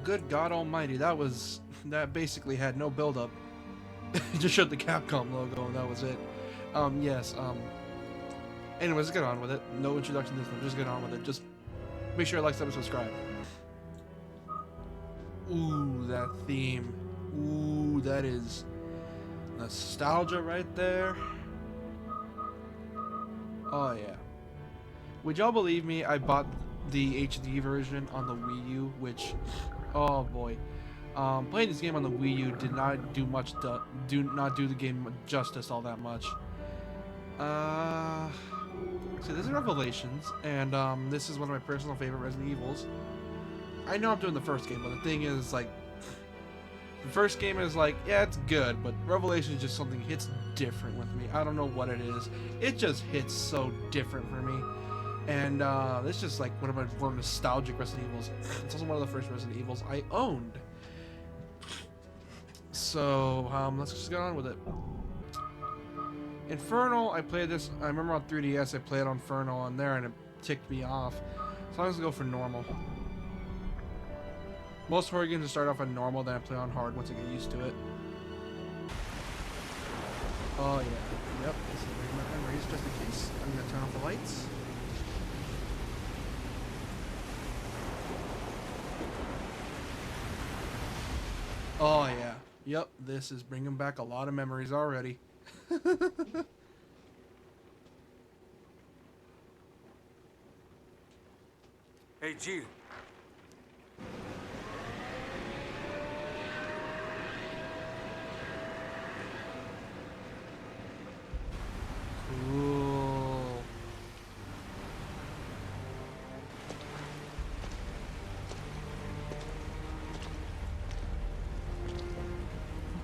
good God Almighty, that basically had no build up. It just showed the Capcom logo and that was it. Yes. Anyways, let's get on with it. No introduction this time. Just get on with it. Just make sure you like, sub, and subscribe. Ooh, that theme. Ooh, that is nostalgia right there. Oh yeah. Would y'all believe me? I bought the HD version on the Wii U, which, oh boy, playing this game on the Wii U did not do much. Do not do the game justice all that much. So this is Revelations, and this is one of my personal favorite Resident Evils. I know I'm doing the first game, but the thing is, like, the first game is like, yeah, it's good, but Revelation is just something hits different with me. I don't know what it is. It just hits so different for me. And it's just like one of my more nostalgic Resident Evils. It's also one of the first Resident Evils I owned. So let's just get on with it. Infernal, I played this. I remember on 3DS I played on Infernal on there, and it ticked me off. So I'm just gonna go for normal. Most horror games start off on normal, then I play on hard once I get used to it. Oh yeah, yep. This is my memories just in case. I'm gonna turn off the lights. Oh yeah, yep. This is bringing back a lot of memories already. Hey, Jill. Cool.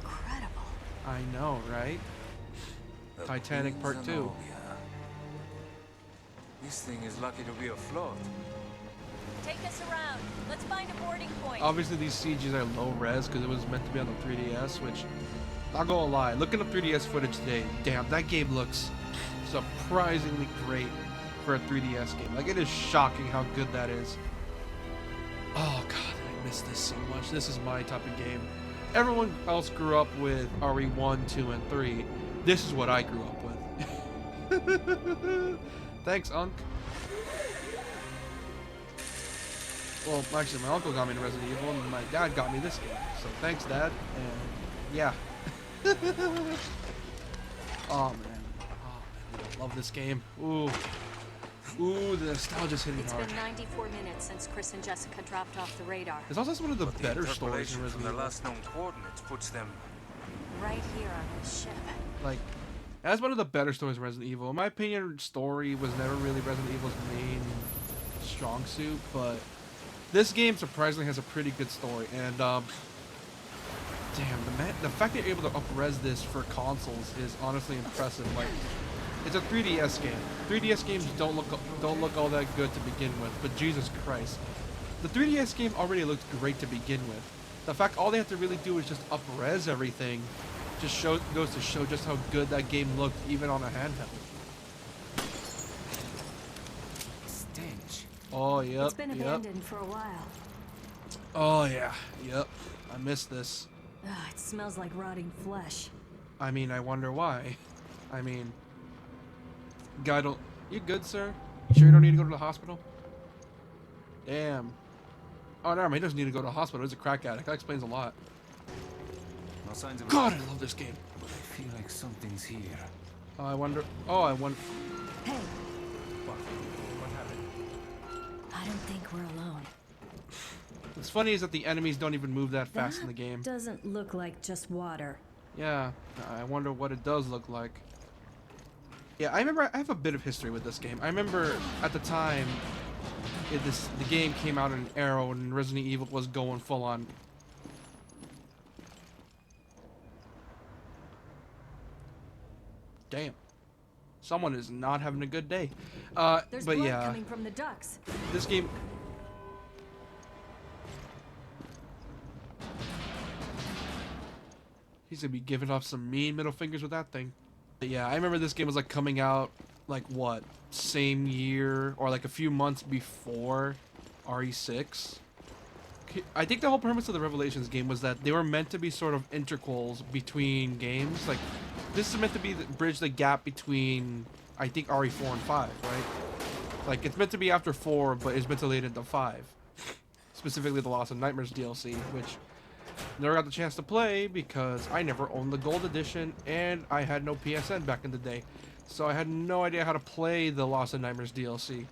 Incredible. I know, right? Titanic Part 2. This thing is lucky to be afloat. Take us around. Let's find a boarding point. Obviously, these CGs are low res because it was meant to be on the 3DS, which, not gonna lie, looking up 3DS footage today, damn, that game looks surprisingly great for a 3DS game. Like, it is shocking how good that is. Oh god, I miss this so much. This is my type of game. Everyone else grew up with RE1, 2, and 3. This is what I grew up with. Thanks, Unc. Well, actually, my uncle got me into Resident Evil, and my dad got me this game. So thanks, Dad. And yeah. Oh man, I love this game. Ooh, ooh, the nostalgia's hitting It's hard. been 94 minutes since Chris and Jessica dropped off the radar. It's also one of the But better the stories in interpolation from Resident the Evil. last known coordinates puts them Right here on this ship. Like, that's one of the better stories in Resident Evil. In my opinion, story was never really Resident Evil's main strong suit, but this game surprisingly has a pretty good story. And damn, the fact that you're able to up-res this for consoles is honestly impressive. Like, it's a 3DS game. 3DS games don't look all that good to begin with, but Jesus Christ, the 3DS game already looked great to begin with. The fact all they have to really do is just up-res everything just goes to show just how good that game looked even on a handheld. Stench. Oh yep, It's been yep. abandoned for a while. Oh yeah, yep. I miss this. Ugh, it smells like rotting flesh. I mean, I wonder why. I mean, guy don't. You good, sir? You sure you don't need to go to the hospital? Damn. Oh, never mind. He doesn't need to go to the hospital. He's a crack addict. That explains a lot. No signs of God, I love this game. I feel like something's here. I wonder. Oh, I wonder. Hey, What happened? I don't think we're alone. What's funny is that the enemies don't even move that fast in the That game. doesn't look like just water. Yeah, I wonder what it does look like. Yeah, I remember. I have a bit of history with this game. I remember at the time, the game came out in an era when Resident Evil was going full on. Damn, someone is not having a good day. There's But blood yeah, coming from the ducts. this game. He's gonna be giving off some mean middle fingers with that thing. But yeah, I remember this game was like coming out like what, same year or like a few months before RE6. I think the whole premise of the Revelations game was that they were meant to be sort of interquels between games. Like, this is meant to be bridge the gap between, I think, RE4 and 5, right? Like, it's meant to be after 4, but it's meant to lead into 5. Specifically the Lost and Nightmares DLC, which never got the chance to play because I never owned the Gold Edition and I had no PSN back in the day. So I had no idea how to play the Lost and Nightmares DLC.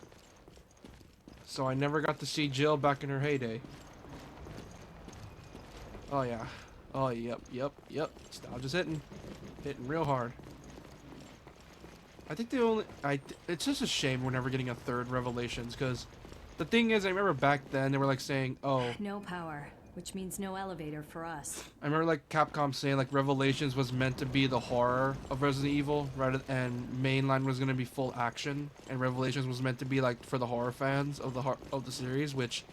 So I never got to see Jill back in her heyday. Oh yeah. Oh yep. Nostalgia's hitting real hard. I think it's just a shame we're never getting a third Revelations, because the thing is, I remember back then they were like saying, oh, No power, which means no elevator for us. I remember like Capcom saying like Revelations was meant to be the horror of Resident Evil, right? And mainline was gonna be full action, and Revelations was meant to be like for the horror fans of the series. Which,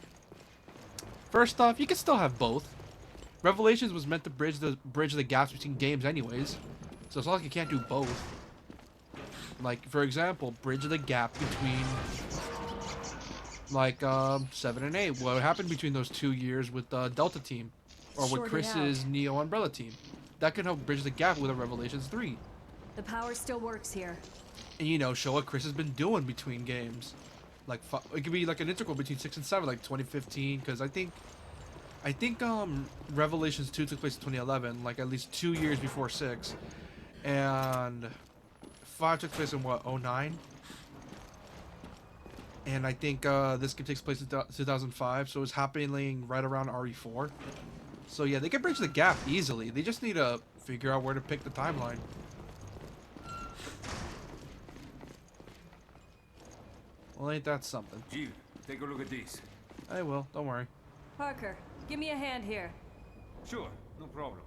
first off, you can still have both. Revelations was meant to bridge the gaps between games, anyways. So it's not like you can't do both. Like, for example, bridge the gap between like 7 and 8. What happened between those 2 years with Delta Team, or with Short it Chris's out. Neo Umbrella Team? That could help bridge the gap with a Revelations 3. The power still works here. And, you know, show what Chris has been doing between games. Like, it could be like an integral between 6 and 7, like 2015, because I think Revelations 2 took place in 2011, like at least 2 years before 6, and 5 took place in what, 09? And I think this game takes place in 2005, so it's happening right around RE4. So yeah, they can bridge the gap easily. They just need to figure out where to pick the timeline. Well, ain't that something? Jill, take a look at this. I will, don't worry. Parker, give me a hand here. Sure, no problem.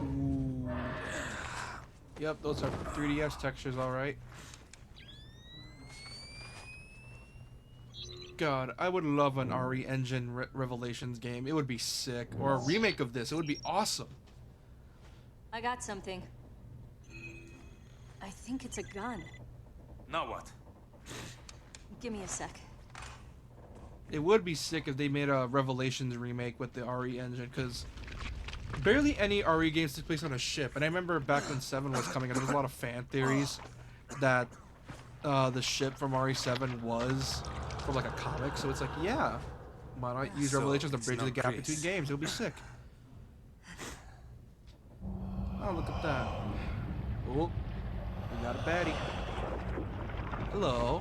Ooh. Yep, those are 3DS textures, alright. God, I would love an RE Engine Revelations game. It would be sick. Or a remake of this. It would be awesome. I got something. I think it's a gun. Now what? Give me a sec. It would be sick if they made a Revelations remake with the RE Engine, because barely any RE games took place on a ship. And I remember back when 7 was coming out, there was a lot of fan theories that the ship from RE7 was from like a comic. So it's like, yeah, why not use So, Revelations to it's bridge the not gap Chris. between games? It would be sick. Oh, look at that. Oh, we got a baddie. Hello.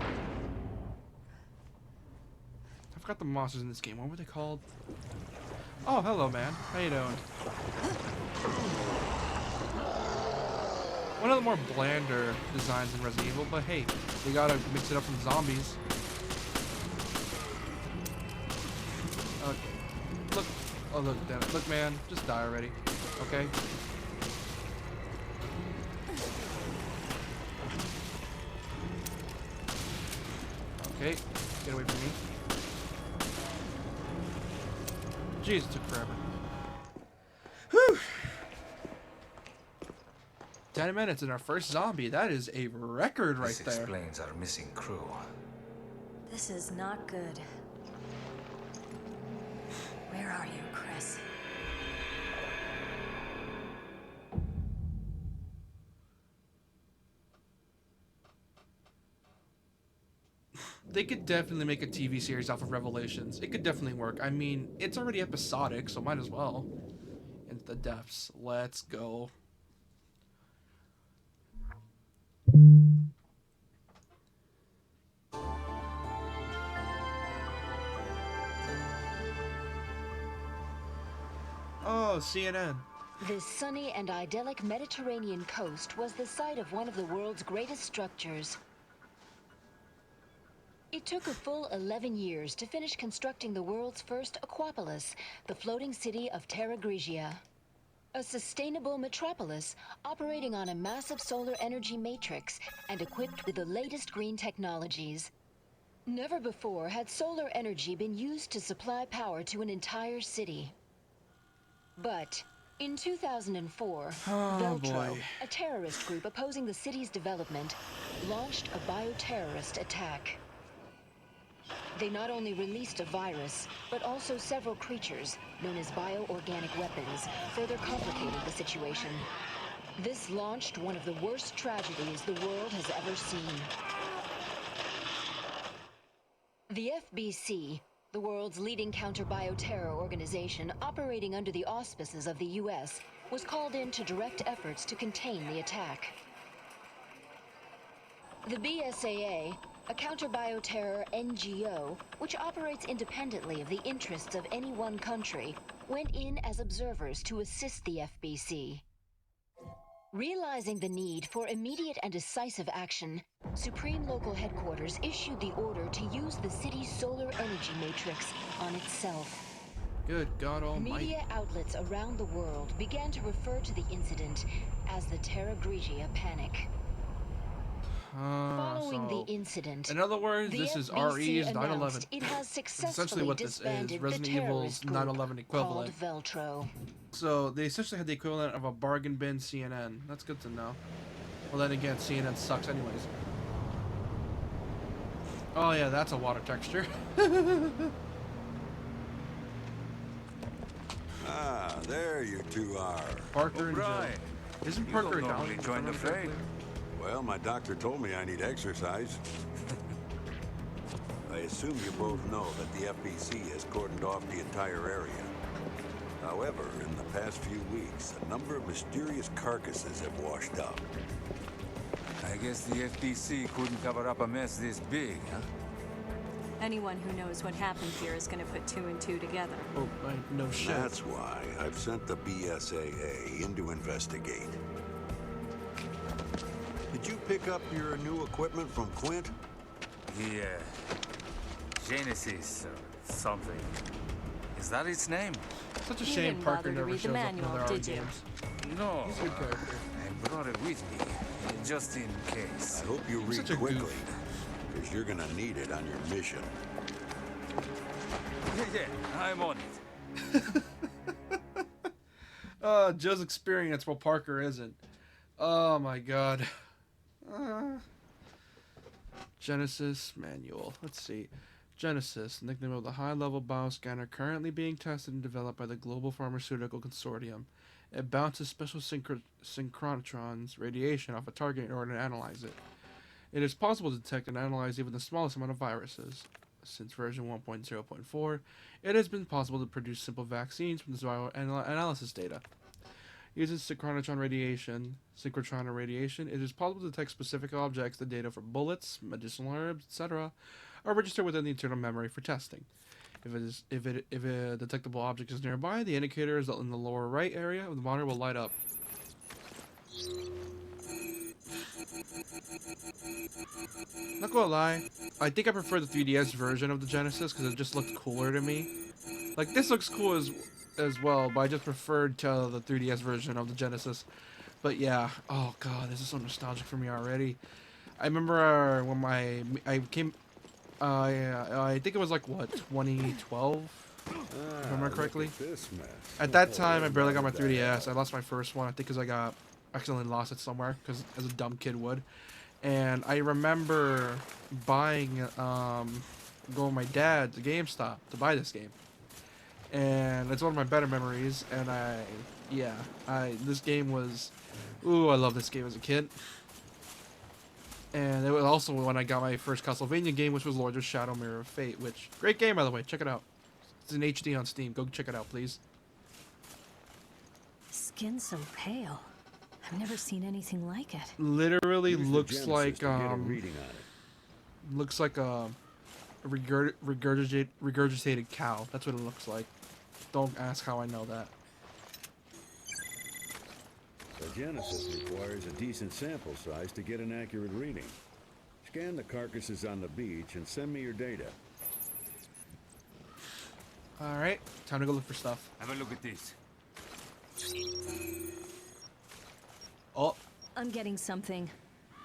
I forgot the monsters in this game. What were they called? Oh, hello, man. How you doing? One of the more blander designs in Resident Evil, but hey, we gotta mix it up from zombies. Look. Oh, look, damn it. Look, man. Just die already. Okay? Okay. Get away from me. Jeez, it took forever. Whew! 10 minutes in our first zombie. That is a record right This there. explains our missing crew. This is not good. Where are you, Chris? They could definitely make a TV series off of Revelations. It could definitely work. I mean, it's already episodic, so might as well. Into the depths. Let's go. Oh, CNN. The sunny and idyllic Mediterranean coast was the site of one of the world's greatest structures. It took a full 11 years to finish constructing the world's first Aquapolis, the floating city of Terra Grigia. A sustainable metropolis operating on a massive solar energy matrix and equipped with the latest green technologies. Never before had solar energy been used to supply power to an entire city. But in 2004, Veltro, boy. a terrorist group opposing the city's development, launched a bioterrorist attack. They not only released a virus, but also several creatures, known as bioorganic weapons, further complicated the situation. This launched one of the worst tragedies the world has ever seen. The FBC, the world's leading counter-bioterror organization operating under the auspices of the US, was called in to direct efforts to contain the attack. The BSAA, a counter-bioterror NGO, which operates independently of the interests of any one country, went in as observers to assist the FBC. Realizing the need for immediate and decisive action, Supreme Local Headquarters issued the order to use the city's solar energy matrix on itself. Good God Almighty. Media outlets around the world began to refer to the incident as the Terra Grigia Panic. Following the incident, in other words, the this is FBC RE's 9/11. announced it has Essentially successfully what this is, disbanded Resident the Evil's terrorist group 9/11 equivalent. called Veltro. So they essentially had the equivalent of a bargain bin CNN. That's good to know. Well, then again, CNN sucks anyways. Oh yeah, that's a water texture. Ah, there you two are. Parker and Joe. Right. Isn't You Parker don't down? normally join the fray. Well, my doctor told me I need exercise. I assume you both know that the FBC has cordoned off the entire area. However, in the past few weeks, a number of mysterious carcasses have washed up. I guess the FBC couldn't cover up a mess this big, huh? Anyone who knows what happened here is going to put 2 and 2 together. Oh, right, no shit. That's why I've sent the BSAA in to investigate. Did you pick up your new equipment from Quint? The, Genesis or something. Is that its name? Such a You shame didn't Parker bother to never read the shows up in manual, other RE did you? games. No. He's a good character. I brought it with me, just in case. I hope you He's read such a quickly, goof. because you're gonna need it on your mission. Yeah, I'm on it. Joe's experience while Parker isn't. Oh my god. Genesis manual. Let's see. Genesis, nickname of the high-level bioscanner currently being tested and developed by the Global Pharmaceutical Consortium. It bounces special synchrotrons radiation off a target in order to analyze it. It is possible to detect and analyze even the smallest amount of viruses. Since version 1.0.4, it has been possible to produce simple vaccines from this analysis data. Using synchrotron radiation, it is possible to detect specific objects. The data for bullets, medicinal herbs, etc., are registered within the internal memory for testing. If a detectable object is nearby, the indicators in the lower right area of the monitor will light up. Not gonna lie, I think I prefer the 3DS version of the Genesis because it just looked cooler to me. Like, this looks cool as well, but I just preferred to the 3DS version of the Genesis. But yeah, oh god, this is so nostalgic for me already. I remember when I came, I think it was like, what, 2012? If I remember correctly. This mess. At that time, I barely got my 3DS. I lost my first one, I think because I accidentally lost it somewhere, because as a dumb kid would. And I remember buying, going with my dad to GameStop to buy this game. And it's one of my better memories, and this game was, ooh, I love this game as a kid. And it was also when I got my first Castlevania game, which was Lords of Shadow Mirror of Fate, which, great game by the way, check it out. It's in HD on Steam, go check it out please. Skin so pale. I've never seen anything like it. Literally Use the looks Genesis like, to get a reading on it. looks like a regurgitated cow. That's what it looks like. Don't ask how I know that. The Genesis requires a decent sample size to get an accurate reading. Scan the carcasses on the beach and send me your data. Alright, time to go look for stuff. Have a look at this. Oh, I'm getting something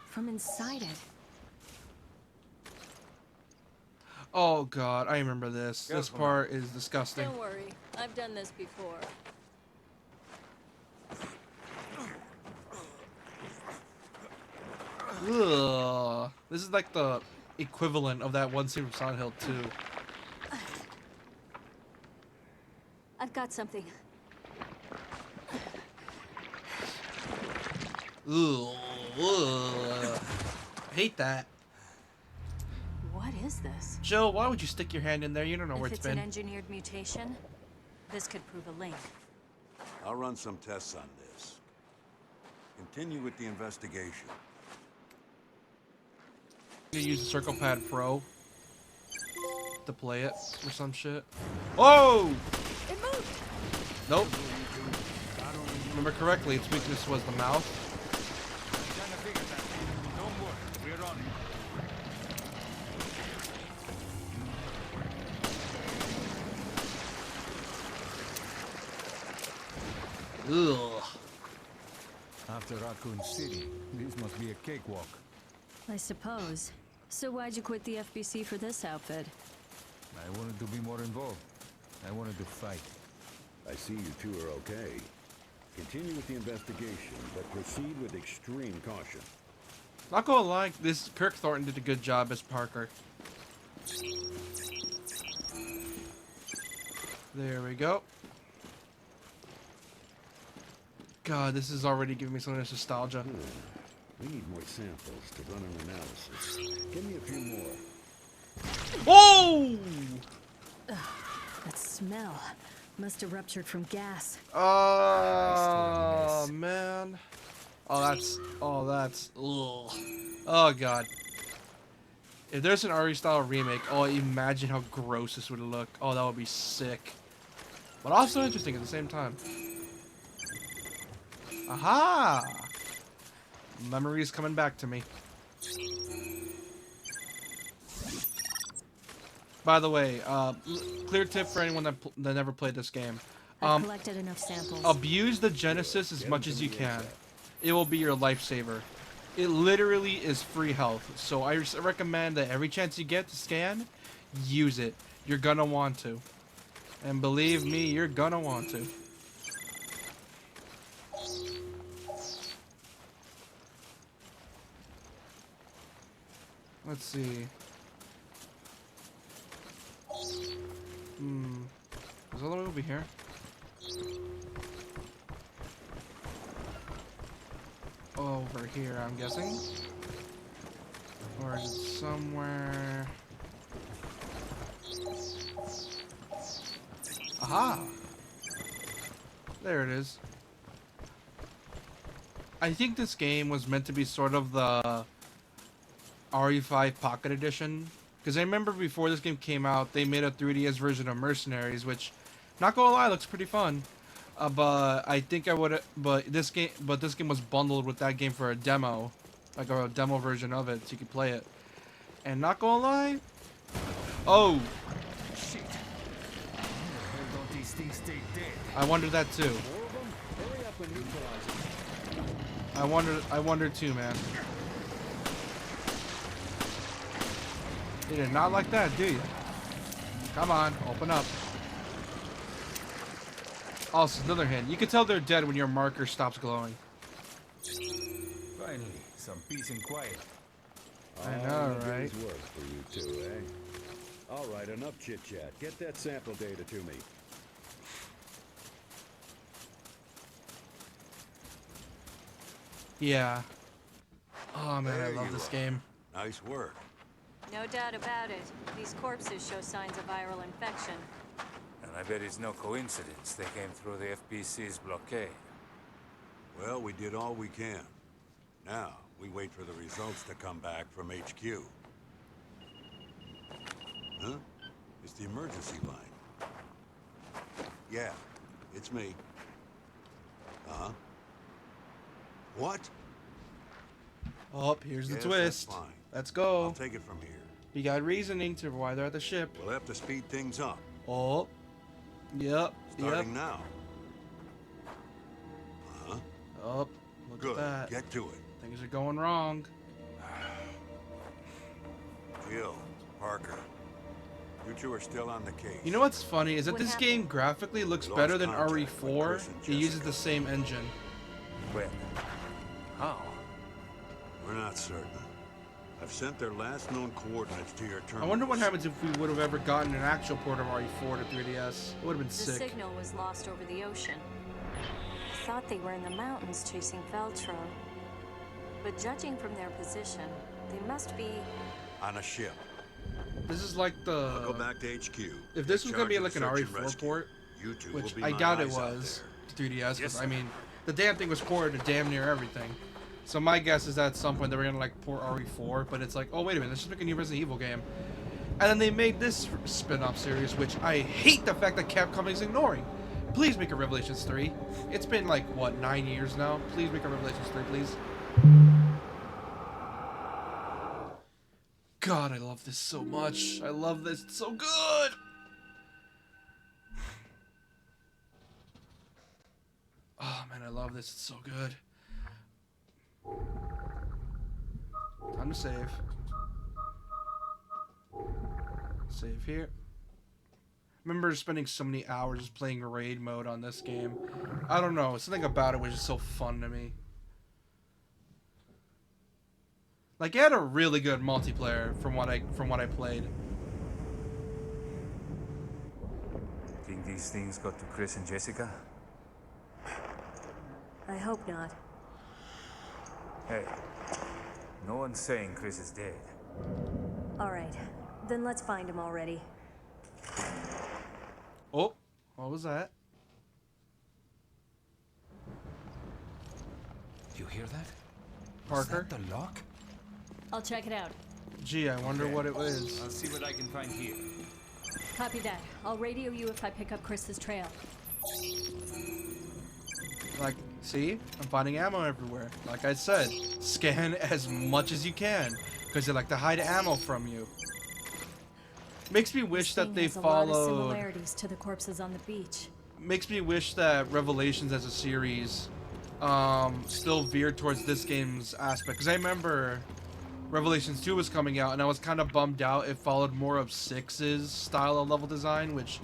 from inside it. oh god, I remember this. This Careful. part is disgusting. Don't worry, I've done this before. Ugh. This is like the equivalent of that one scene from Silent Hill 2. I've got something. Ugh. Hate that. What is this? Jill, why would you stick your hand in there? You don't know where If it's it's an been. engineered mutation, this could prove a link. I'll run some tests on this. Continue with the investigation. You use the Circle Pad Pro to play it or some shit. Whoa! It moved! Nope. Remember correctly, its weakness was the mouth. Kinda figured that. Don't worry, we're on it. Ugh. After Raccoon City, this must be a cakewalk. I suppose. So why'd you quit the FBC for this outfit? I wanted to be more involved. I wanted to fight. I see you two are okay. Continue with the investigation, but proceed with extreme caution. Not gonna lie, this Kirk Thornton did a good job as Parker. There we go. God, this is already giving me some of this nostalgia. We need more samples to run an analysis. Give me a few more. Whoa! That smell must have ruptured from gas. Oh man. Oh that's ugh. Oh god. If there's an RE style remake, oh imagine how gross this would look. Oh, that would be sick. But also interesting at the same time. Aha! Memories coming back to me. By the way, clear tip for anyone that never played this game. I've collected enough samples. Abuse the Genesis as much as you can. It will be your lifesaver. It literally is free health. So I recommend that every chance you get to scan, use it. You're gonna want to. And believe me, you're gonna want to. Let's see. Is all the way over here? Over here, I'm guessing. Or is it somewhere? Aha! There it is. I think this game was meant to be sort of the RE5 Pocket Edition. Because I remember before this game came out, they made a 3DS version of Mercenaries, which, not gonna lie, looks pretty fun. But I think I would. But this game was bundled with that game for a demo, like a demo version of it, so you could play it. And not gonna lie, oh, Shit. Where don't these things stay dead? I wondered that too. More of them? Hurry up and neutralize them. I wondered too, man. You did not like that, do you? Come on, open up. Also, another hint. You can tell they're dead when your marker stops glowing. Finally, some peace and quiet. I know, All the right? day's work for you two, eh? All right, enough chit-chat. Get that sample data to me. Yeah. Oh man, There I love you this are. game. Nice work. No doubt about it. These corpses show signs of viral infection. And I bet it's no coincidence they came through the FBC's blockade. Well, we did all we can. Now, we wait for the results to come back from HQ. Huh? It's the emergency line. Yeah, it's me. Uh-huh. What? Oh, here's the Yes, twist. that's fine. Let's I'll go. take it from here. You got reasoning to why they're at the ship. We'll have to speed things up. Oh. Yep. Starting now. Uh-huh. Oh, look Good. at that. Get to it. Things are going wrong. Jill, Parker. You two are still on the case. You know what's funny is that What this happened? game graphically looks We better lost than contact with RE4. Chris and It uses Jessica. the same engine. When? How? We're not certain. I've sent their last known coordinates to your terminal. I wonder what happens if we would have ever gotten an actual port of RE4 to 3DS. It would have been The sick. signal was lost over the ocean. I thought they were in the mountains chasing Veltro. But judging from their position, they must be... On a ship. This is like I'll go the... back to HQ. If this was going to be Take like an charge of the search and RE4 rescue. port, You two which will be I my doubt it eyes out was there. to 3DS, because Yes, I mean, the damn thing was ported to damn near everything. So my guess is that at some point they were gonna like port RE4, but it's like, oh wait a minute, let's just make a new Resident Evil game. And then they made this spin-off series, which I hate the fact that Capcom is ignoring. Please make a Revelations 3. It's been like, what, 9 years now? Please make a Revelations 3, please. God, I love this so much. I love this. It's so good. Oh man, I love this. It's so good. Time to save. Save here. I remember spending so many hours just playing raid mode on this game. I don't know, something about it was just so fun to me. Like, it had a really good multiplayer from what I played. Think these things got to Chris and Jessica? I hope not. Hey, no one's saying Chris is dead. All right, then let's find him already. Oh, what was that? You hear that? Parker? Is that the lock? I'll check it out. Gee, I wonder what it was. I'll see what I can find here. Copy that. I'll radio you if I pick up Chris's trail. Like, see? I'm finding ammo everywhere. Like I said, scan as much as you can, because they like to hide ammo from you. Makes me wish that they This thing has a lot of followed... similarities to the corpses on the beach. Makes me wish that Revelations as a series still veered towards this game's aspect. Because I remember Revelations 2 was coming out, and I was kind of bummed out it followed more of 6's style of level design, which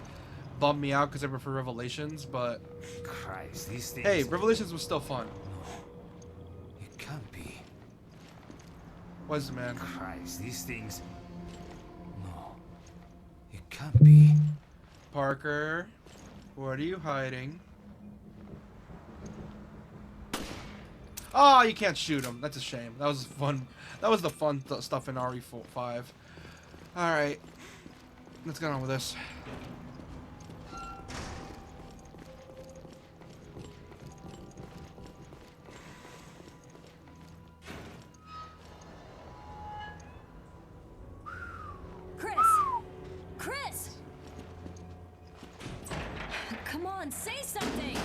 bummed me out because I prefer Revelations, but... Christ, these things... Hey, Revelations was still fun. It can't be. Was, man. Christ, these things... No. It can't be. Parker, what are you hiding? Oh, you can't shoot him. That's a shame. That was fun. That was the fun stuff in RE5. All right, let's get on with this. Chris! Chris! Come on, say something!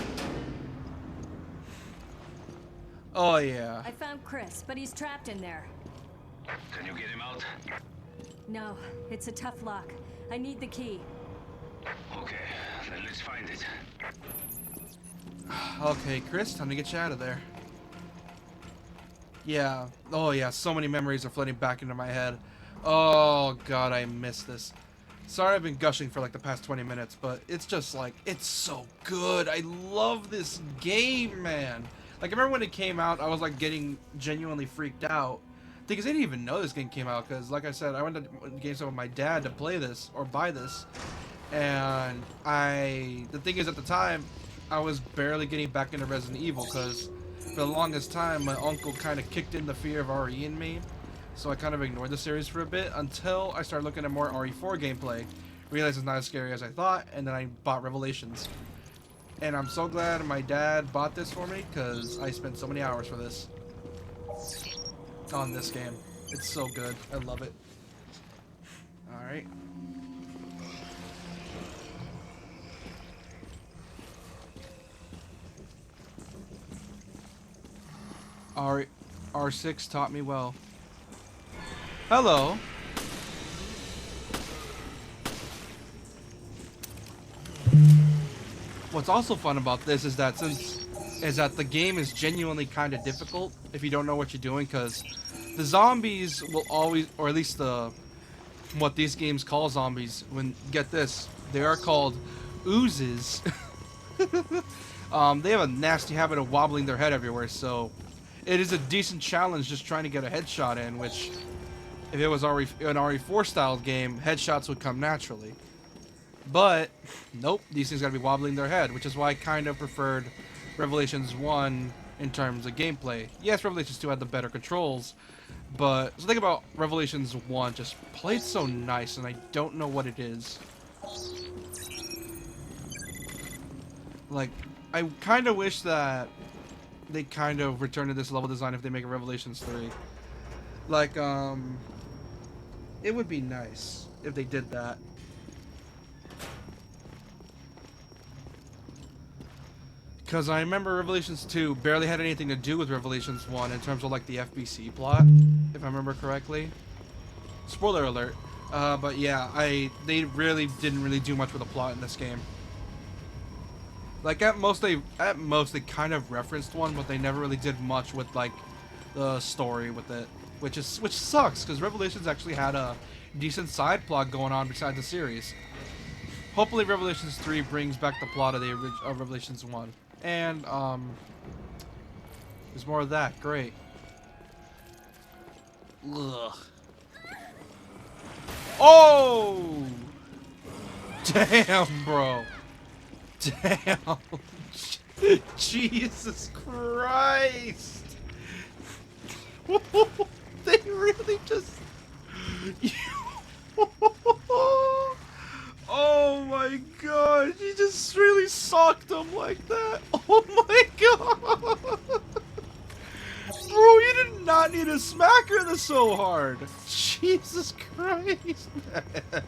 Oh yeah. I found Chris, but he's trapped in there. Can you get him out? No, it's a tough lock. I need the key. Okay, then let's find it. Okay, Chris, time to get you out of there. Yeah. Oh yeah. So many memories are flooding back into my head. Oh god, I miss this. Sorry I've been gushing for like the past 20 minutes, but it's just like, it's so good. I love this game, man. Like, I remember when it came out, I was like getting genuinely freaked out. Because I didn't even know this game came out, because like I said, I went to GameStop with my dad to play this, or buy this. And the thing is, at the time, I was barely getting back into Resident Evil, because for the longest time, my uncle kind of kicked in the fear of RE in me. So I kind of ignored the series for a bit, until I started looking at more RE4 gameplay, realized it's not as scary as I thought, and then I bought Revelations. And I'm so glad my dad bought this for me, because I spent so many hours for this. On this game. It's so good. I love it. Alright. R6 taught me well. Hello. What's also fun about this is that the game is genuinely kind of difficult if you don't know what you're doing, because the zombies will always, or at least what these games call zombies, get this, they are called oozes. They have a nasty habit of wobbling their head everywhere, so it is a decent challenge just trying to get a headshot in, which If it was an RE4 style game, headshots would come naturally. But, nope, these things gotta be wobbling their head, which is why I kind of preferred Revelations 1 in terms of gameplay. Yes, Revelations 2 had the better controls, but the thing about Revelations 1 just played so nice, and I don't know what it is. Like, I kind of wish that they kind of return to this level design if they make a Revelations 3. Like, it would be nice if they did that. Because I remember Revelations 2 barely had anything to do with Revelations 1 in terms of like the FBC plot, if I remember correctly. Spoiler alert. But yeah, they really didn't really do much with the plot in this game. Like at most they kind of referenced one, but they never really did much with like the story with it, which sucks because Revelations actually had a decent side plot going on besides the series. Hopefully Revelations 3 brings back the plot of Revelations 1. And, there's more of that. Great. Ugh. Oh! Damn, bro. Damn. Jesus Christ. They really just... Oh my god, you just really socked him like that. Oh my god. Bro, you did not need to smack her this so hard. Jesus Christ, man.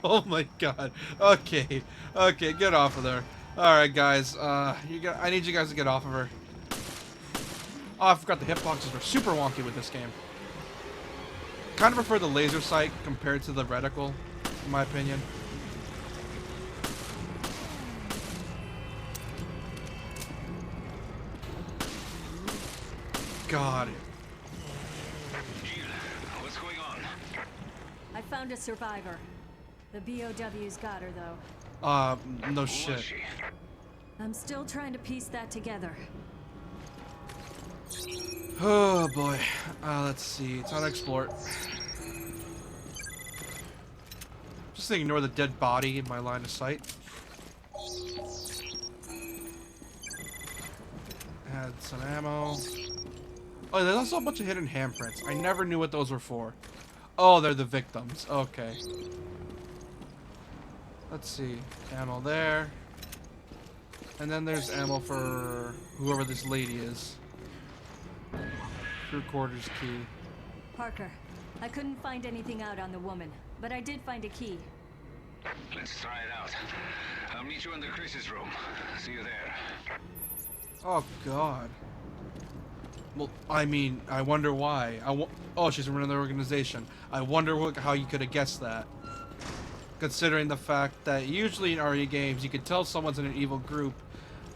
Oh my god. Okay, get off of there. Alright guys, I need you guys to get off of her. Oh, I forgot the hitboxes were super wonky with this game. Kind of prefer the laser sight compared to the reticle, in my opinion. God. What's going on? I found a survivor. The BOW's got her, though. No Who was shit. she? I'm still trying to piece that together. Oh boy. Let's see. It's on export. Just ignore the dead body in my line of sight. Add some ammo. Oh, there's also a bunch of hidden handprints. I never knew what those were for. Oh, they're the victims. Okay. Let's see. Ammo there. And then there's ammo for whoever this lady is. Crew quarters key. Parker, I couldn't find anything out on the woman, but I did find a key. Let's try it out. I'll meet you in the Chris's room. See you there. Oh god. Well, I mean, I wonder why. Oh, she's from another organization. I wonder how you could have guessed that. Considering the fact that usually in RE games, you can tell someone's in an evil group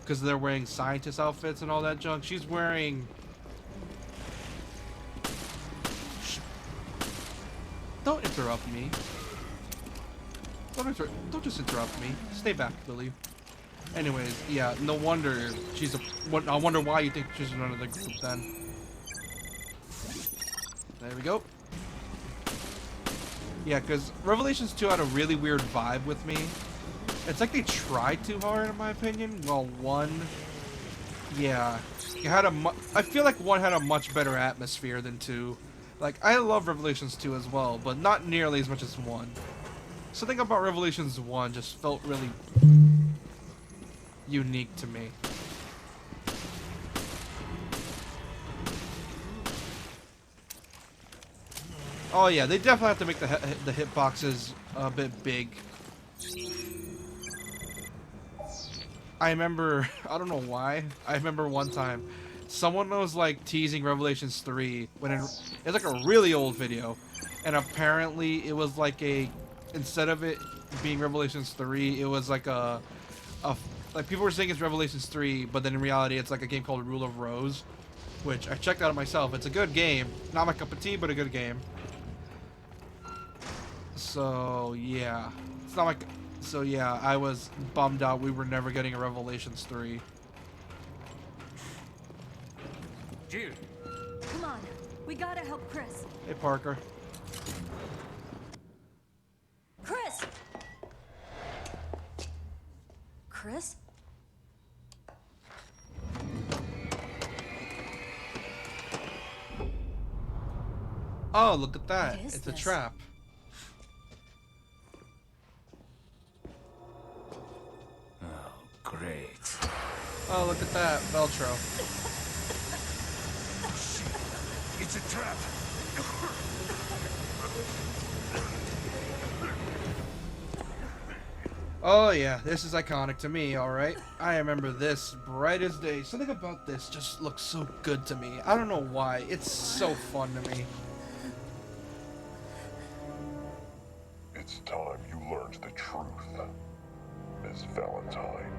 because they're wearing scientist outfits and all that junk. She's wearing... Don't interrupt me. Don't just interrupt me. Stay back, Billy. Anyways, yeah, no wonder she's a... I wonder why you think she's in another group then. There we go. Yeah, because Revelations 2 had a really weird vibe with me. It's like they tried too hard, in my opinion. Well, 1... Yeah. It had I feel like 1 had a much better atmosphere than 2. Like, I love Revelations 2 as well, but not nearly as much as 1. Something about Revelations 1 just felt really... unique to me. Oh yeah, they definitely have to make the hitboxes a bit big. I remember, I don't know why, I remember one time someone was like teasing Revelations 3 when it's like a really old video, and apparently it was like instead of it being Revelations 3, it was like like people were saying it's Revelations 3, but then in reality it's like a game called Rule of Rose, which I checked out myself. It's a good game. Not my cup of tea, but a good game. So yeah. It's not like... So yeah, I was bummed out we were never getting a Revelations 3. Jill, Come on, We gotta help Chris. Hey, Parker. Chris! Chris? Oh, look at that. What is It's a this? trap. Oh, great. Oh, look at that. Veltro. It's a trap. Oh yeah, this is iconic to me, alright? I remember this bright as day. Something about this just looks so good to me. I don't know why. It's so fun to me. It's time you learned the truth, Miss Valentine.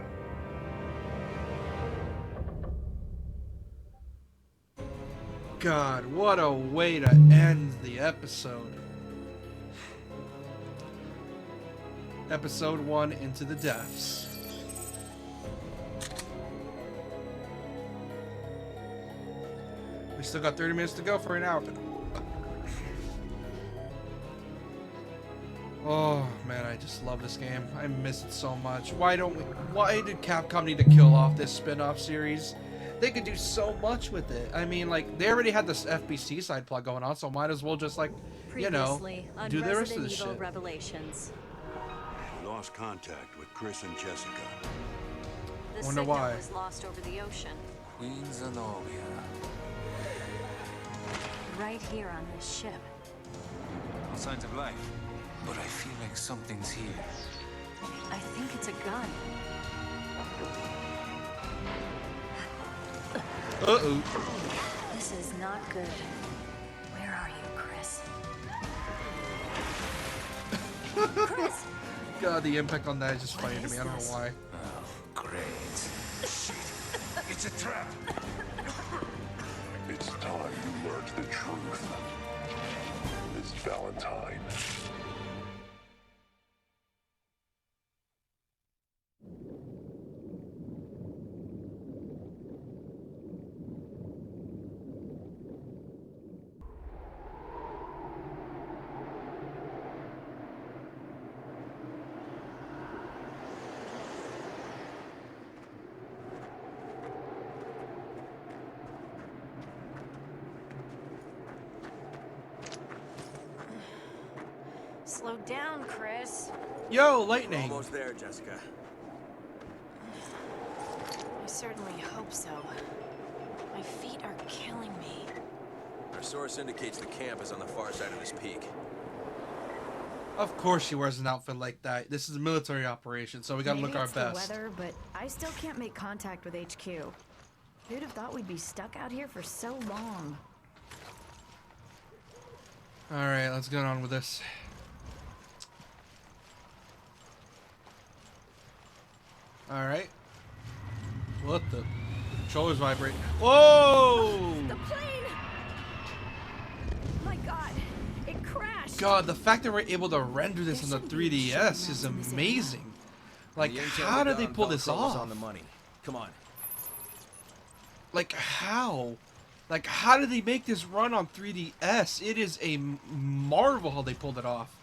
God, what a way to end the episode. Episode 1, Into the Depths. We still got 30 minutes to go for an hour. Oh man, I just love this game. I miss it so much. Why did Capcom need to kill off this spin-off series? They could do so much with it. I mean, like, they already had this FBC side plot going on, so might as well just, like, you know, Previously on do the rest of Resident the Evil shit. Revelations. We lost contact with Chris and Jessica. The Wonder signal why. was lost over the ocean. Queen Zenobia. Right here on this ship. No signs of life. But I feel like something's here. I think it's a gun. Uh-oh. This is not good. Where are you, Chris? Chris! God, the impact on that is just funny to is me. I don't know this? why. Oh, great. Shit. It's a trap. It's time you learned the truth, Miss Valentine. Slow down, Chris. Yo, lightning. Almost there, Jessica. I certainly hope so. My feet are killing me. Our source indicates the camp is on the far side of this peak. Of course she wears an outfit like that. This is a military operation, so we gotta look our Maybe best. it's the weather, but I still can't make contact with HQ. Who'd have thought we'd be stuck out here for so long? Alright, let's get on with this. Alright. What the? Controllers vibrate. Whoa! The plane! My God, it crashed. God, the fact that we're able to render this There on the shouldn't be 3DS is shooting rounds in this amazing. Like, The intel how we did got they on pull this Velcro was off? on the money. Come on. Like, how? Like, how did they make this run on 3DS? It is a marvel how they pulled it off.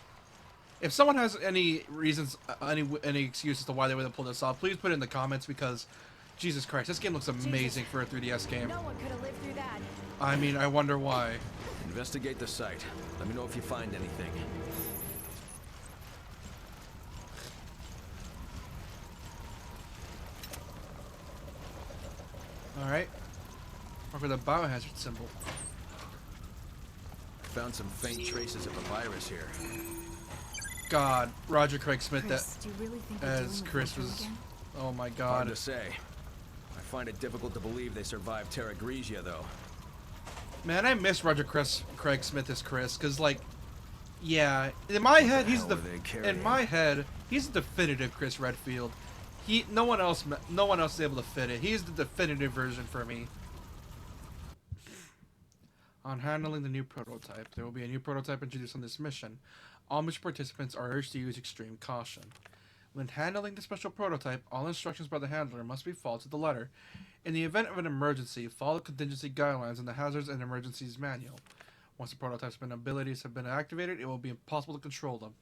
If someone has any reasons, any excuses to why they would have pulled this off, please put it in the comments because, Jesus Christ, this game looks amazing for a 3DS game. No one could have lived through that. I mean, I wonder why. Investigate the site. Let me know if you find anything. Alright. Or for the biohazard symbol. Found some faint traces of a virus here. God, Roger Craig Smith Chris, do you really think we're dealing as with Chris Veltro was... again? Oh my Hard God. to say. I find it difficult to believe they survived Terra Grigia, though. Man, I miss Roger Craig Smith as Chris, because, like, yeah, in my head, he's hell the... were they carrying? In my head, he's the definitive Chris Redfield. No one else is able to fit it. He's the definitive version for me. On handling the new prototype, there will be a new prototype introduced on this mission. All mission participants are urged to use extreme caution. When handling the special prototype, all instructions by the handler must be followed to the letter. In the event of an emergency, follow the contingency guidelines in the Hazards and Emergencies Manual. Once the prototype's abilities have been activated, it will be impossible to control them.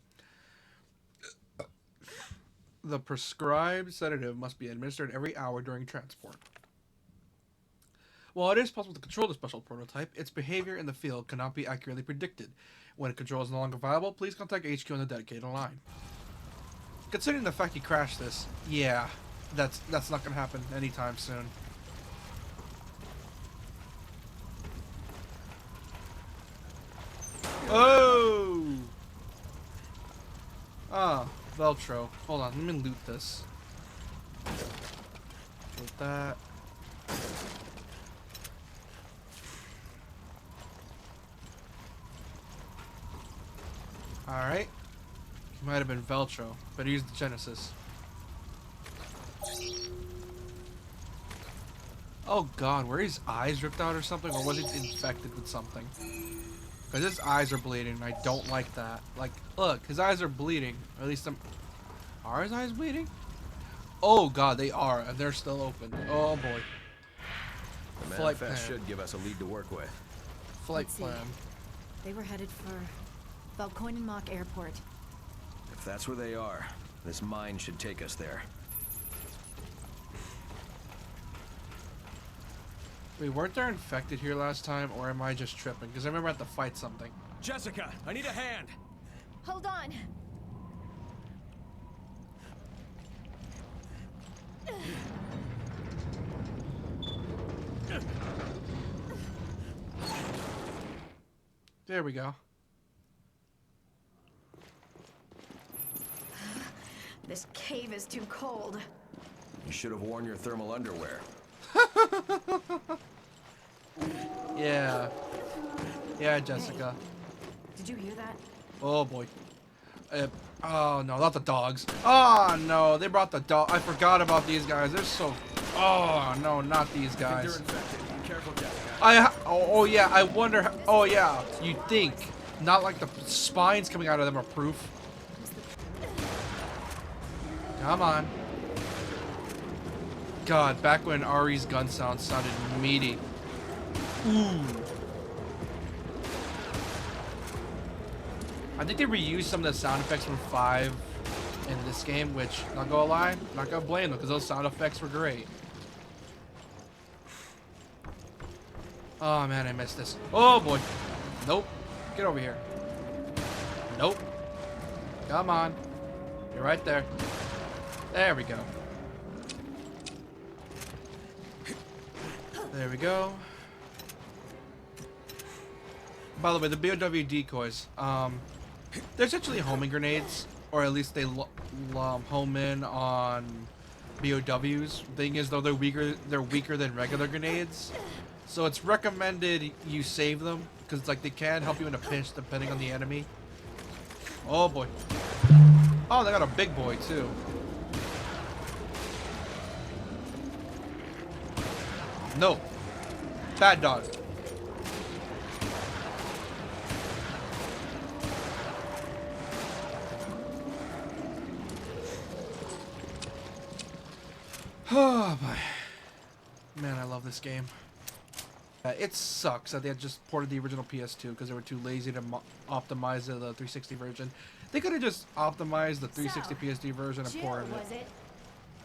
The prescribed sedative must be administered every hour during transport. While it is possible to control the special prototype, its behavior in the field cannot be accurately predicted. When control is no longer viable, please contact HQ on the dedicated line. Considering the fact he crashed this, yeah, that's not gonna happen anytime soon. Oh! Ah, Veltro. Hold on, let me loot this. Loot that. Alright. He might have been Veltro, but he used the Genesis. Oh god, were his eyes ripped out or something? Or was he infected with something? Because his eyes are bleeding, and I don't like that. Like, look, his eyes are bleeding. Or at least are his eyes bleeding? Oh god, they are, and they're still open. Oh boy. The manifest should give us a lead to work with. Flight plan. They were headed for Valkoinen Airport. If that's where they are, this mine should take us there. Wait, weren't there infected here last time, or am I just tripping? Because I remember I had to fight something. Jessica, I need a hand! Hold on! There we go. This cave is too cold. You should have worn your thermal underwear. Yeah. Yeah, Jessica. Hey, did you hear that? Oh boy. Oh no, not the dogs. Oh no, they brought the dog. I forgot about these guys. They're so. Oh no, not these guys. They're infected. Be careful, Jessica. Oh yeah. I wonder. How, oh yeah. You think? Not like the spines coming out of them are proof. Come on. God, back when Ari's gun sound sounded meaty. Ooh. I think they reused some of the sound effects from 5 in this game, which, not gonna lie, not gonna blame them, because those sound effects were great. Oh man, I missed this. Oh boy. Nope. Get over here. Nope. Come on. You're right there. There we go. There we go. By the way, the BOW decoys, they're essentially homing grenades, or at least they home in on BOWs. Thing is, though, they're weaker than regular grenades, so it's recommended you save them because it's like they can help you in a pinch depending on the enemy. Oh boy. Oh, they got a big boy too. No. Bad dog. Oh boy. Man, I love this game. It sucks that they had just ported the original PS2 because they were too lazy to optimize the 360 version. They could have just optimized the 360 PSD version and ported was it.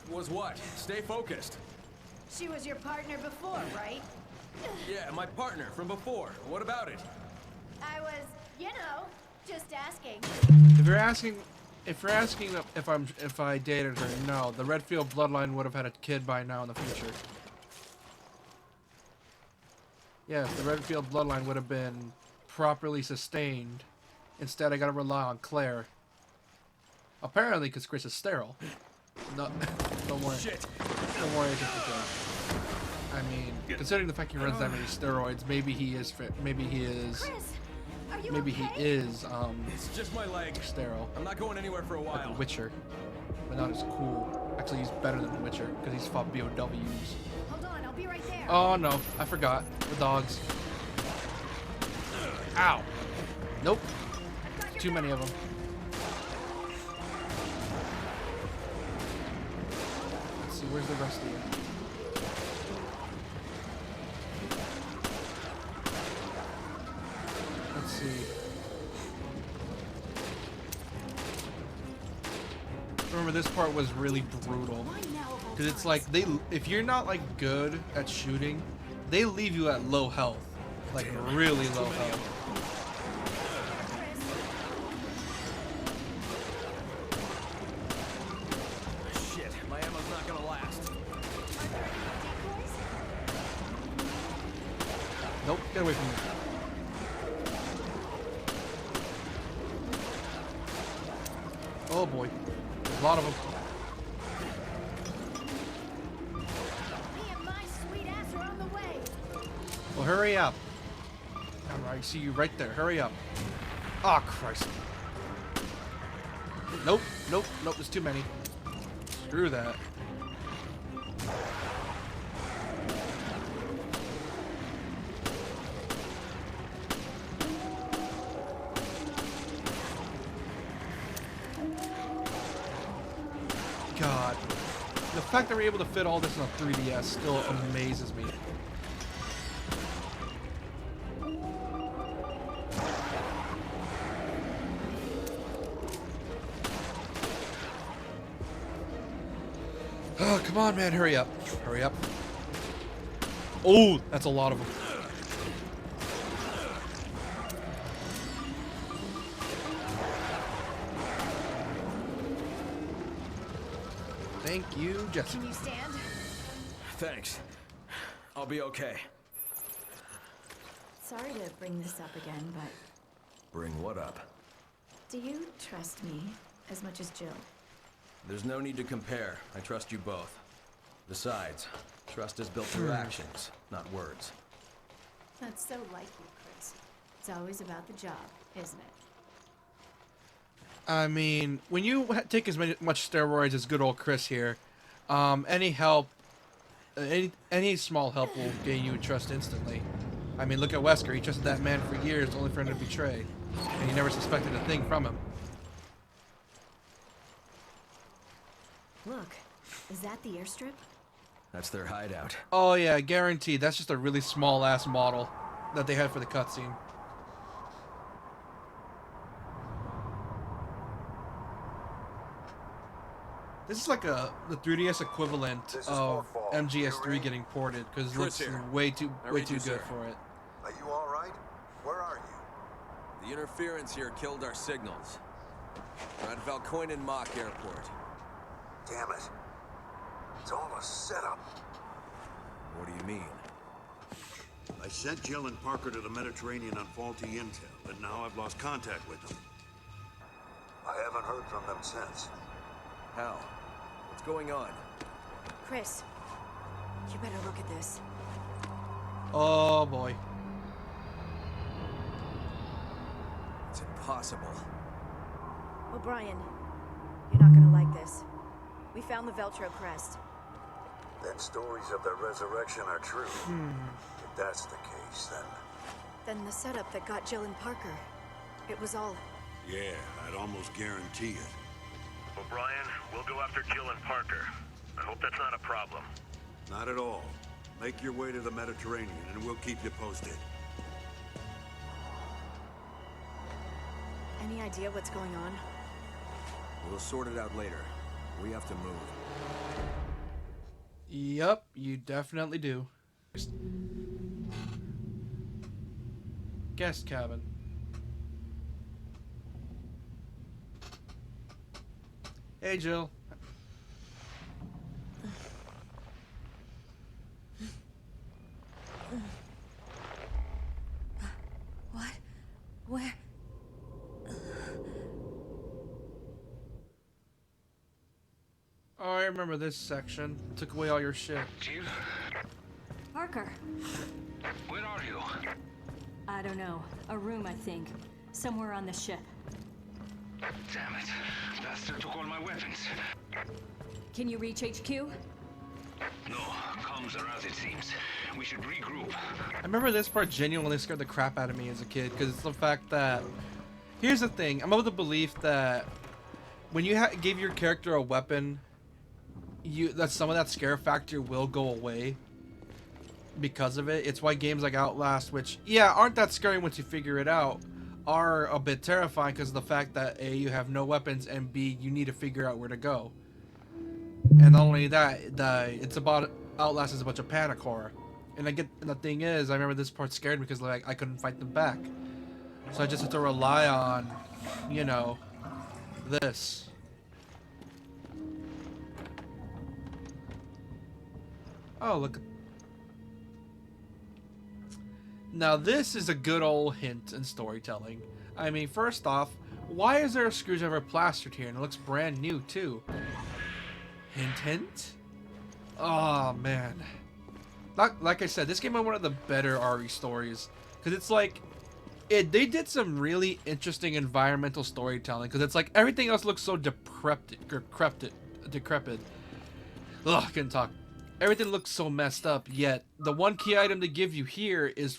Was what? Stay focused. She was your partner before, right? Yeah, my partner from before. What about it? I was, just asking. If you're asking if I dated her, no. The Redfield bloodline would have had a kid by now in the future. Yes, the Redfield bloodline would have been properly sustained. Instead, I gotta rely on Claire. Apparently, because Chris is sterile. No, don't worry. Shit. Don't worry, it's just a joke. I mean, considering the fact he runs that many steroids, maybe he is fit. Maybe he is. Chris, are you maybe okay? he is. It's just my leg. Sterile. I'm not going anywhere for a while. Like the Witcher, but not as cool. Actually, he's better than the Witcher because he's fought BOWs. Hold on, I'll be right there. Oh no, I forgot the dogs. Ow. Nope. Too many of them. where's the rest of you? Let's see. Remember, this part was really brutal. Because it's like, if you're not like good at shooting, they leave you at low health. Like really low health. Shit, my ammo's not gonna last. Nope, get away from me. Oh boy, there's a lot of them. Me and my sweet ass are on the way. Well, hurry up. I see you right there. Hurry up. Oh, Christ. Nope, nope, nope, there's too many. Screw that. God. The fact that we're able to fit all this on a 3DS still amazes me. Oh, come on, man, hurry up. Hurry up. Oh, that's a lot of them. Thank you, Jesse. Can you stand? Thanks. I'll be okay. Sorry to bring this up again, but Bring what up? do you trust me as much as Jill? There's no need to compare. I trust you both. Besides, trust is built through actions, not words. That's so like you, Chris. It's always about the job, isn't it? I mean, when you take as much steroids as good old Chris here, any help, any small help will gain you trust instantly. I mean, look at Wesker. He trusted that man for years, only for him to betray, and he never suspected a thing from him. Look, is that the airstrip? That's their hideout. Oh yeah, guaranteed. That's just a really small ass model that they had for the cutscene. This is like the 3DS equivalent of MGS3 getting ported because it looks way too good for it. Are you all right? Where are you? The interference here killed our signals. We're at Valkoinen Mock Airport. Damn it. It's all a setup. What do you mean? I sent Jill and Parker to the Mediterranean on faulty intel, but now I've lost contact with them. I haven't heard from them since. How? What's going on? Chris, you better look at this. Oh boy. It's impossible. O'Brien, you're not gonna like this. We found the Veltro crest. Then stories of their resurrection are true. If that's the case, Then the setup that got Jill and Parker. It was all... yeah, I'd almost guarantee it. O'Brien, we'll go after Jill and Parker. I hope that's not a problem. Not at all. Make your way to the Mediterranean, and we'll keep you posted. Any idea what's going on? We'll sort it out later. We have to move. Yep, you definitely do. Guest cabin. Hey, Jill. What? Where? Oh, I remember this section. Took away all your shit. Jill? Parker. Where are you? I don't know. A room, I think. Somewhere on the ship. Damn it. Bastard took all my weapons. Can you reach HQ? No, comms are out, it seems. We should regroup. I remember this part genuinely scared the crap out of me as a kid because it's the fact that... Here's the thing. I'm of the belief that when you gave your character a weapon, some of that scare factor will go away because of it. It's why games like Outlast, which aren't that scary once you figure it out, are a bit terrifying because of the fact that A, you have no weapons, and B, you need to figure out where to go. And not only that, Outlast is a bunch of panic horror. And the thing is, I remember this part scared me because like I couldn't fight them back. So I just have to rely on, you know, this. Oh, look. Now this is a good old hint in storytelling. I mean, first off, why is there a screwdriver plastered here and it looks brand new too? Hint, hint? Oh man. Like I said, this game had one of the better RE stories. Because it's like, they did some really interesting environmental storytelling. Because it's like, everything else looks so decrepit. Ugh, I couldn't talk. Everything looks so messed up, yet the one key item they give you here is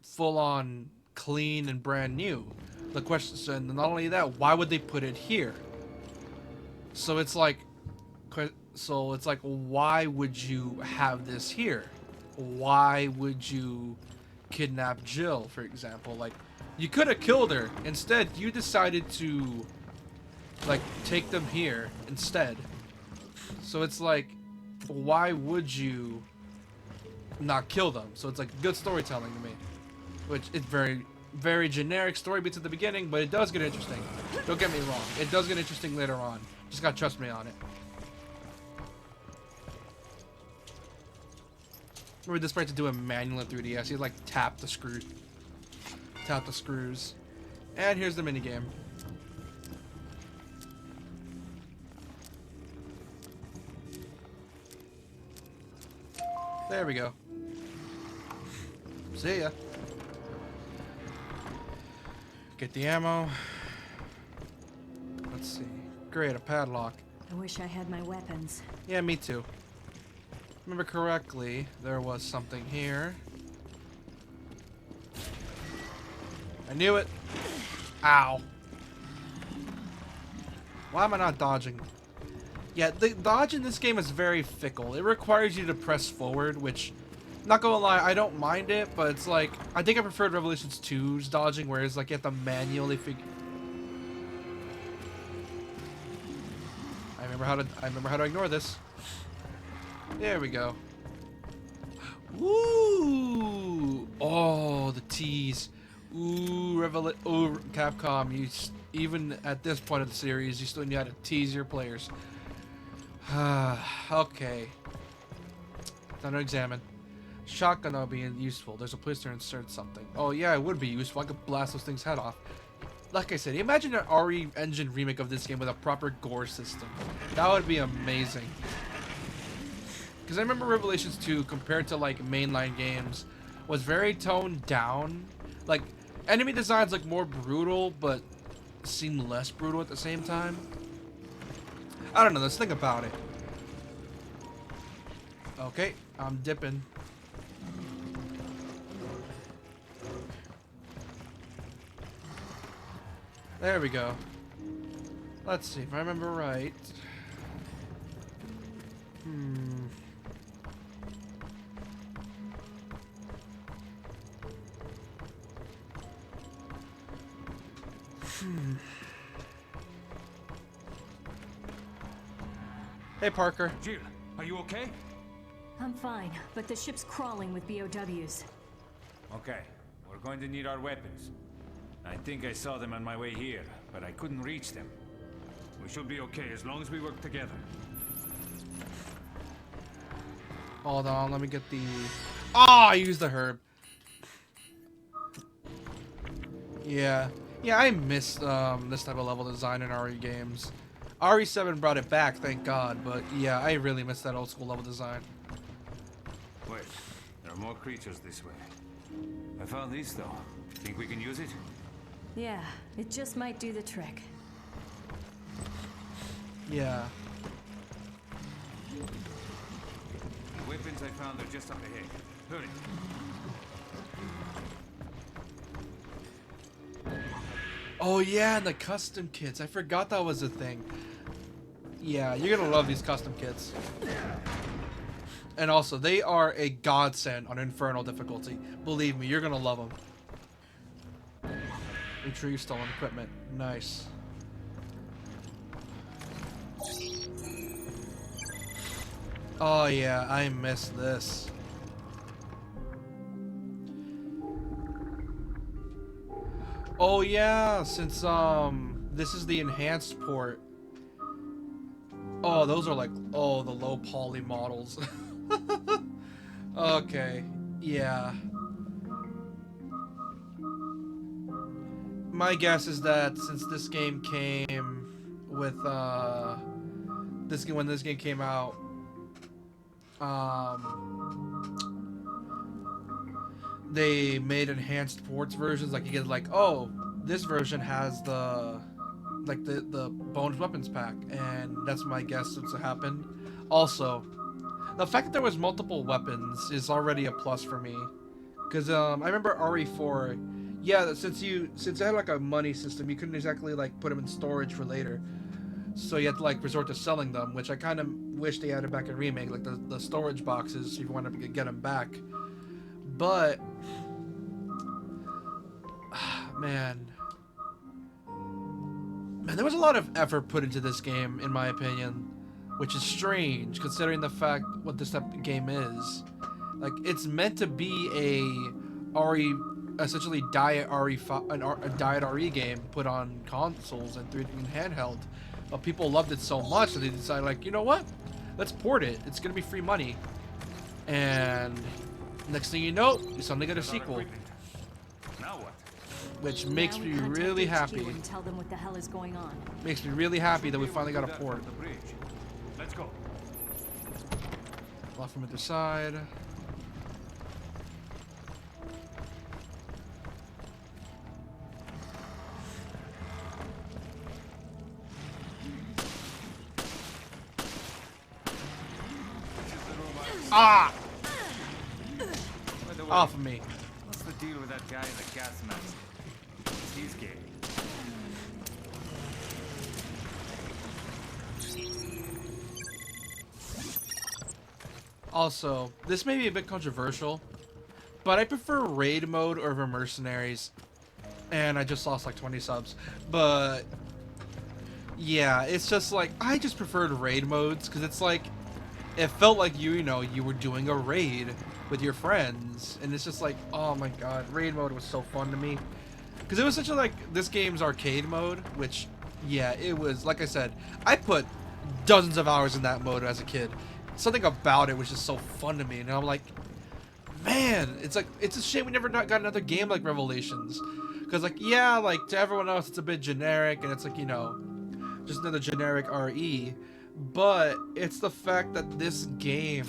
full on clean and brand new. The question, and not only that, why would they put it here? So it's like, why would you have this here? Why would you kidnap Jill, for example? Like, you could have killed her. Instead, you decided to, like, take them here instead. So it's like, why would you not kill them? So it's like good storytelling to me, which is very, very generic story beats at the beginning, but it does get interesting. Don't get me wrong, it does get interesting later on. Just gotta trust me on it. Remember this part to do a manual in 3DS. You like tap the screws, and here's the minigame. There we go. See ya. Get the ammo. Let's see. Great, a padlock. I wish I had my weapons. Yeah, me too. Remember correctly, there was something here. I knew it. Ow. Why am I not dodging? Yeah, the dodge in this game is very fickle. It requires you to press forward, which, not gonna lie, I don't mind it, but it's like, I think I preferred Revelations 2's dodging, whereas like you have to manually figure. I remember how to ignore this. There we go. Ooh! Oh, the tease. Ooh, Capcom, even at this point of the series, you still need to tease your players. Okay. Time to examine. Shotgun will be useful. There's a place to insert something. Oh yeah, it would be useful. I could blast those things head off. Like I said, imagine an RE Engine remake of this game with a proper gore system. That would be amazing. Because I remember Revelations 2, compared to like mainline games, was very toned down. Like, enemy designs look more brutal, but seem less brutal at the same time. I don't know, let's think about it. Okay, I'm dipping. There we go. Let's see if I remember right. Hey, Parker. Jill, are you okay? I'm fine, but the ship's crawling with BOWs. Okay, we're going to need our weapons. I think I saw them on my way here, but I couldn't reach them. We should be okay as long as we work together. Hold on, let me get the... Oh, I used the herb. Yeah, I missed this type of level design in RE games. RE7 brought it back, thank God, but yeah, I really missed that old school level design. Wait, there are more creatures this way. I found this though. Think we can use it? Yeah, it just might do the trick. Yeah. The weapons I found are just up ahead. Hurry. Oh yeah, and the custom kits. I forgot that was a thing. Yeah, you're gonna love these custom kits. And also, they are a godsend on Infernal difficulty. Believe me, you're gonna love them. Retrieve stolen equipment. Nice. Oh yeah, I miss this. Oh yeah, since this is the enhanced port. Oh, those are like, oh, the low poly models. Okay, yeah. My guess is that since this game came with when this game came out, they made enhanced ports versions. Like you get like, oh, this version has the bonus weapons pack, and that's my guess since it happened. Also, the fact that there was multiple weapons is already a plus for me, because I remember RE4, yeah, since it had like a money system, you couldn't exactly like put them in storage for later, so you had to like resort to selling them, which I kind of wish they added back in Remake, like the storage boxes if you wanted to get them back. But man, there was a lot of effort put into this game, in my opinion, which is strange considering the fact what this type of game is. Like, it's meant to be a RE, essentially diet a diet RE game put on consoles and handheld, but people loved it so much that they decided, like, you know what? Let's port it. It's gonna be free money. And next thing you know, you suddenly get a sequel. Now what? Which makes me really happy. And tell them what the hell is going on. Makes me really happy that we finally got a port. Let's go. Off from the side. Ah! Off of me. What's the deal with that guy in the gas mask? It's his game. Also, this may be a bit controversial, but I prefer raid mode over mercenaries. And I just lost like 20 subs. But yeah, it's just like, I just preferred raid modes because it's like, it felt like you were doing a raid with your friends, and it's just like, oh my god, raid mode was so fun to me, because it was such a, like, this game's arcade mode, which, yeah, it was, like I said, I put dozens of hours in that mode as a kid. Something about it was just so fun to me, and I'm like, man, it's like, it's a shame we never got another game like Revelations, because, like, yeah, like, to everyone else it's a bit generic, and it's like, just another generic RE. But it's the fact that this game,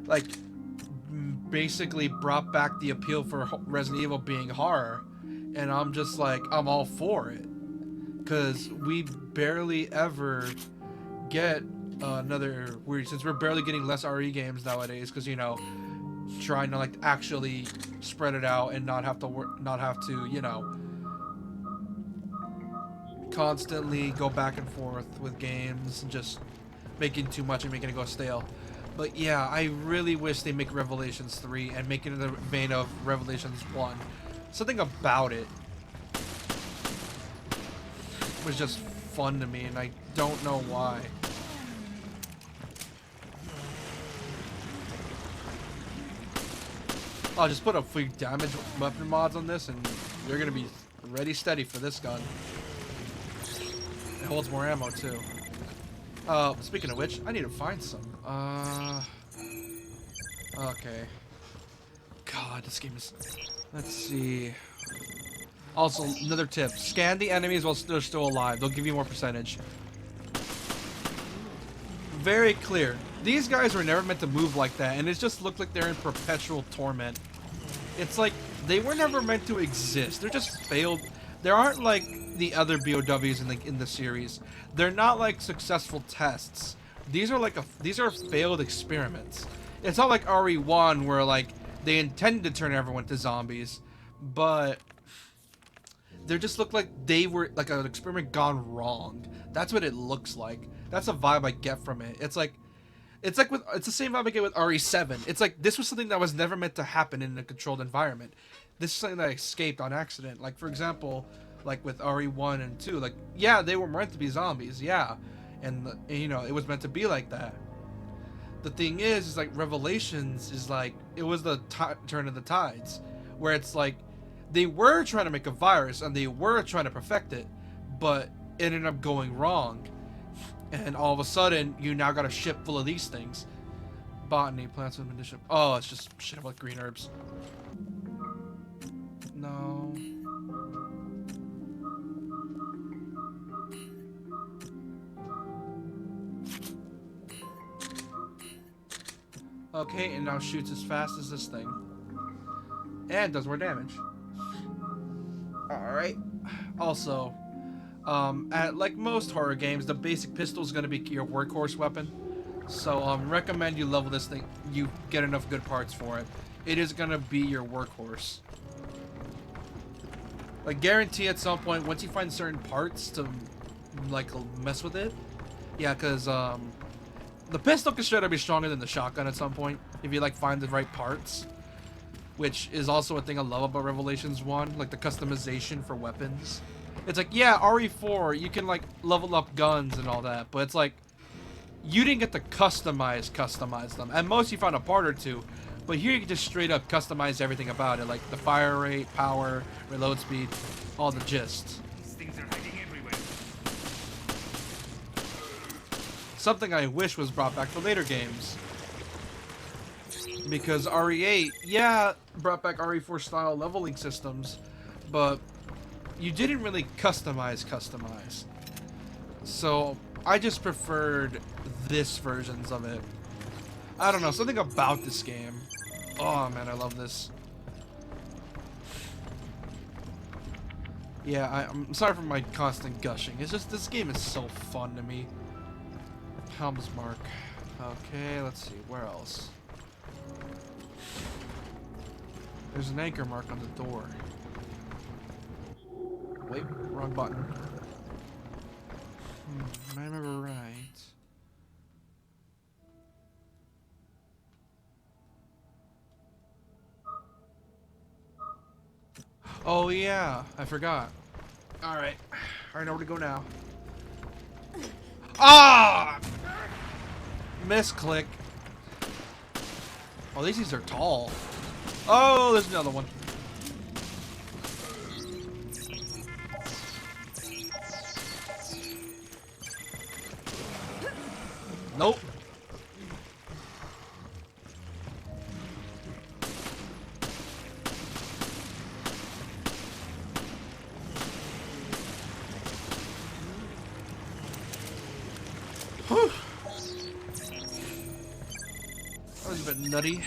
like, basically brought back the appeal for Resident Evil being horror. And I'm just like, I'm all for it. Because we barely ever get another weird, since we're barely getting less RE games nowadays. Because, trying to, like, actually spread it out and not have to, constantly go back and forth with games and just making too much and making it go stale. But yeah, I really wish they make Revelations 3 and make it in the vein of Revelations 1. Something about it was just fun to me, and I don't know why. I'll just put a few damage weapon mods on this and you're gonna be ready steady for this gun. It holds more ammo too. Speaking of which, I need to find some. Okay. God, this game is... Let's see. Also, another tip. Scan the enemies while they're still alive. They'll give you more percentage. Very clear. These guys were never meant to move like that, and it just looked like they're in perpetual torment. It's like, they were never meant to exist. They're just failed... There aren't like the other BOWs in the series. They're not like successful tests. These are like these are failed experiments. It's not like RE1 where like they intended to turn everyone to zombies, but they just look like they were like an experiment gone wrong. That's what it looks like. That's the vibe I get from it. It's like it's the same vibe I get with RE7. It's like this was something that was never meant to happen in a controlled environment. This is something that escaped on accident. Like for example, like with RE1 and 2, like yeah, they were meant to be zombies, yeah, and you know it was meant to be like that. The thing is like Revelations is like it was the turn of the tides, where it's like they were trying to make a virus and they were trying to perfect it, but it ended up going wrong. And all of a sudden, you now got a ship full of these things. Botany, plants with medicinal. Oh, it's just shit about green herbs. No. Okay, and now shoots as fast as this thing. And does more damage. Alright. Also, like most horror games, the basic pistol is going to be your workhorse weapon. So, recommend you level this thing, you get enough good parts for it. It is going to be your workhorse. Like, guarantee at some point, once you find certain parts to, like, mess with it. Yeah, because, the pistol can straight up be stronger than the shotgun at some point, if you, like, find the right parts. Which is also a thing I love about Revelations 1, like, the customization for weapons. It's like, yeah, RE4, you can, like, level up guns and all that, but it's like, you didn't get to customize them. At most, you found a part or two, but here you can just straight up customize everything about it, like the fire rate, power, reload speed, all the gist. These things are hiding everywhere. Something I wish was brought back for later games. Because RE8, yeah, brought back RE4 style leveling systems, but you didn't really customize. So I just preferred this versions of it. I don't know, something about this game. Oh man, I love this. Yeah, I'm sorry for my constant gushing. It's just this game is so fun to me. Helm's Mark. Okay, let's see, where else? There's an anchor mark on the door. Wait, wrong button. I remember right. Oh yeah, I forgot. Alright, I know where to go now. Ah! Misclick. Oh, these things are tall. Oh, there's another one. Nope. Whew. That was a bit nutty.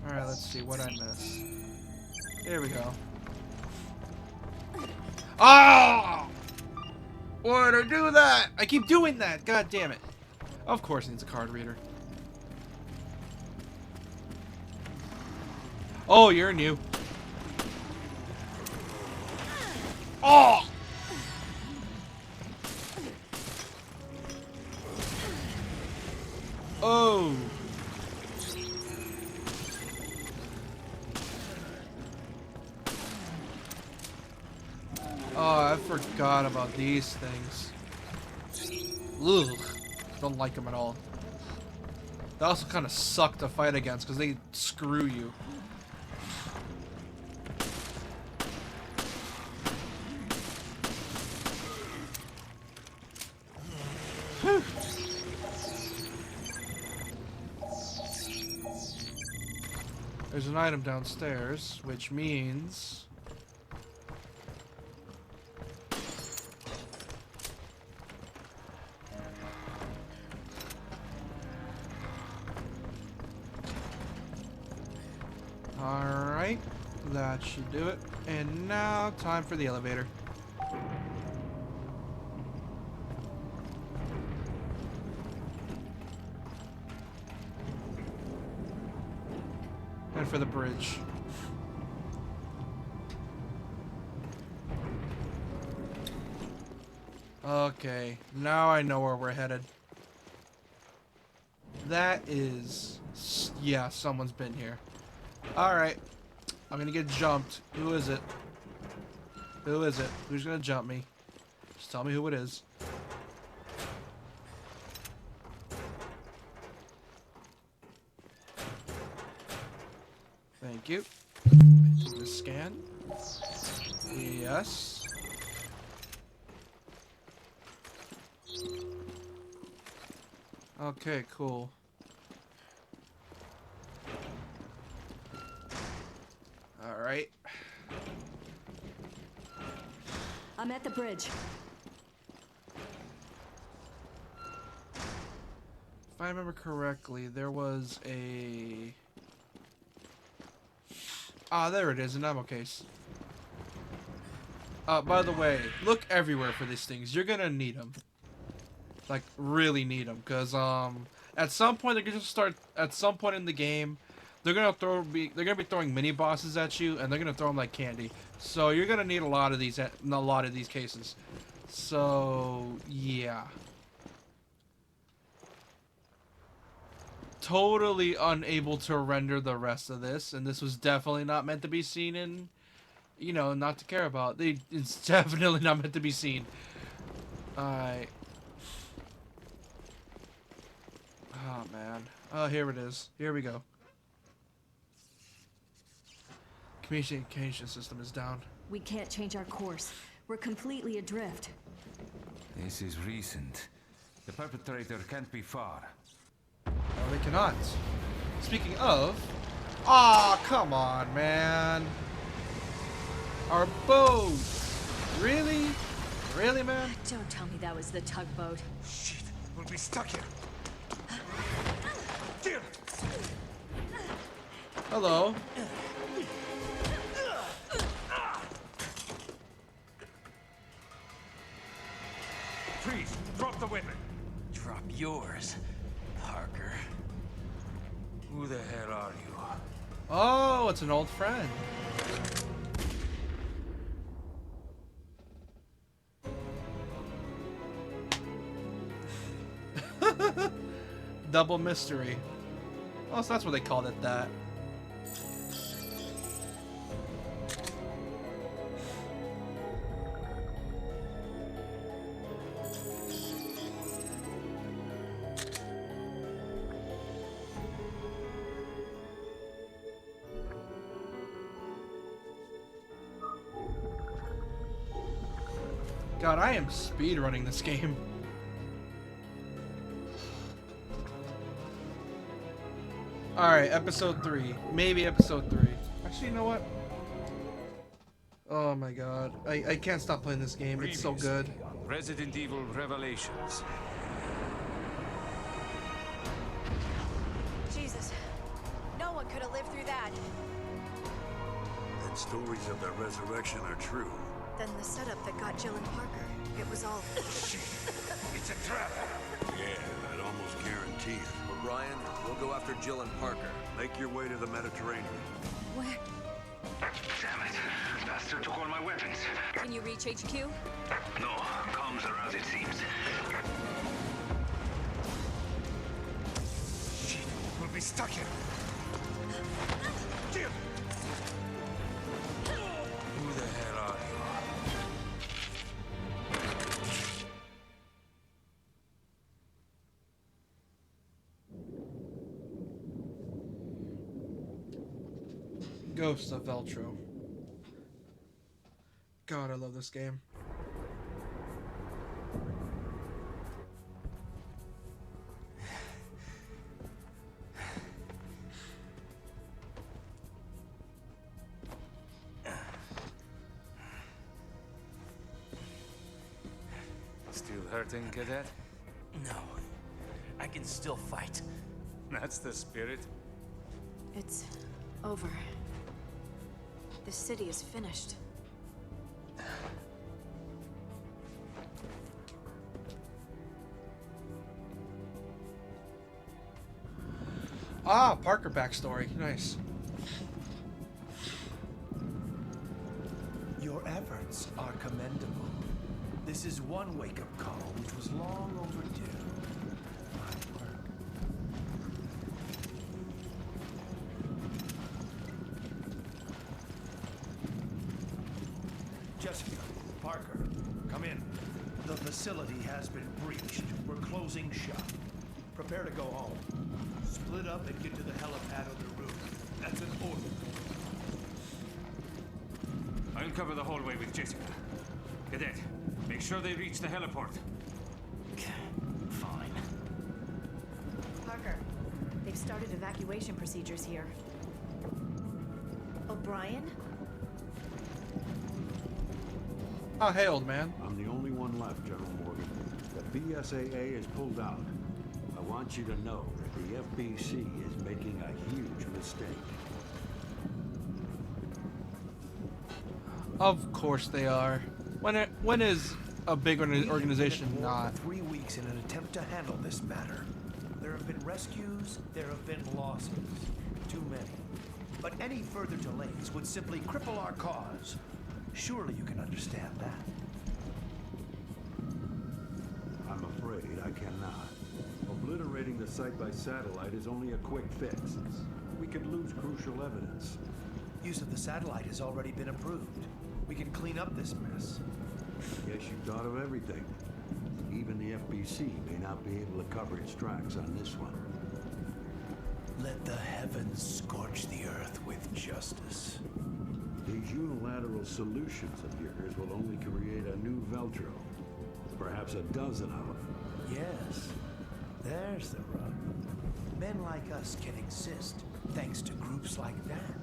Alright, let's see what I miss. There we go. Ah! Why did I do that? I keep doing that. God damn it. Of course it needs a card reader. Oh, you're new. Oh! Oh! Oh, I forgot about these things. Ugh. Don't like them at all. They also kind of suck to fight against because they screw you. Whew. There's an item downstairs, which means... Alright, that should do it. And now, time for the elevator. And for the bridge. Okay, now I know where we're headed. That is... Yeah, someone's been here. Alright. I'm gonna get jumped. Who is it? Who is it? Who's gonna jump me? Just tell me who it is. Thank you. Do the scan. Yes. Okay, cool. Alright. I'm at the bridge. If I remember correctly, there was a... Ah, there it is, an ammo case. By the way, look everywhere for these things. You're gonna need them. Like, really need them. Because, at some point, they're gonna start... At some point in the game, they're gonna be throwing mini bosses at you, and they're gonna throw them like candy. So you're gonna need a lot of these cases. So yeah, totally unable to render the rest of this, and this was definitely not meant to be seen in, you know, not to care about. It's definitely not meant to be seen. Oh man. Oh, here it is. Here we go. Communication system is down. We can't change our course. We're completely adrift. This is recent. The perpetrator can't be far. No, they cannot. Speaking of... Aw, come on, man. Our boat. Really? Really, man? Don't tell me that was the tugboat. Shit, we'll be stuck here. Hello. Freeze! Drop the weapon! Drop yours, Parker. Who the hell are you? Oh, it's an old friend. Double mystery. Oh, so that's what they called it, that. God, I am speedrunning this game. Alright, episode 3. Maybe episode 3. Actually, you know what? Oh my god. I can't stop playing this game. It's so good. Resident Evil Revelations. Jesus. No one could have lived through that. And stories of their resurrection are true. Then the setup that got Jill and Parker, it was all... It's a trap. Yeah, I'd almost guarantee it. O'Brien, we'll go after Jill and Parker. Make your way to the Mediterranean. Where? Damn it. Bastard took all my weapons. Can you reach HQ? No, comms are out, it seems. Shit, we'll be stuck here. Jill! Who the hell are you? Ghost of Veltro. God, I love this game. Still hurting, Cadet? No, I can still fight. That's the spirit. It's over. The city is finished. Ah, Parker backstory. Nice. Your efforts are commendable. This is one wake-up call which was long overdue. Fine work. Jessica, Parker, come in. The facility has been breached. We're closing shop. Prepare to go home. Split up and get to the helipad on the roof. That's an order. I'll cover the hallway with Jessica. Cadet, make sure they reach the heliport. Fine. Parker, they've started evacuation procedures here. O'Brien? Oh, hey, old man. I'm the only one left, General Morgan. The BSAA is pulled out. I want you to know that the FBC is making a huge mistake. Of course they are. When is a big organization not? 3 weeks in an attempt to handle this matter. There have been rescues, there have been losses. Too many. But any further delays would simply cripple our cause. Surely you can understand that. I'm afraid I cannot. Obliterating the site by satellite is only a quick fix. We could lose crucial evidence. Use of the satellite has already been approved. We can clean up this mess. Guess you thought of everything. Even the FBC may not be able to cover its tracks on this one. Let the heavens scorch the earth with justice. These unilateral solutions of yours will only create a new Veltro. Perhaps a dozen of them. Yes, there's the rub. Men like us can exist thanks to groups like that.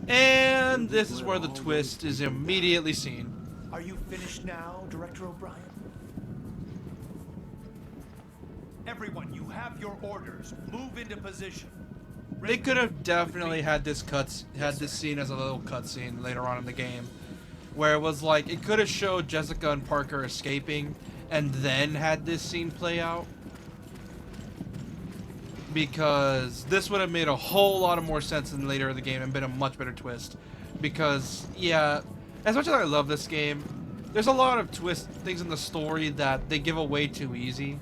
And this is where the twist is immediately seen. Are you finished now, Director O'Brien? Everyone, you have your orders. Move into position. They could have definitely had this scene as a little cutscene later on in the game, where it was like it could have showed Jessica and Parker escaping, and then had this scene play out. Because this would have made a whole lot of more sense in later in the game and been a much better twist. Because yeah, as much as I love this game, there's a lot of things in the story that they give away too easy.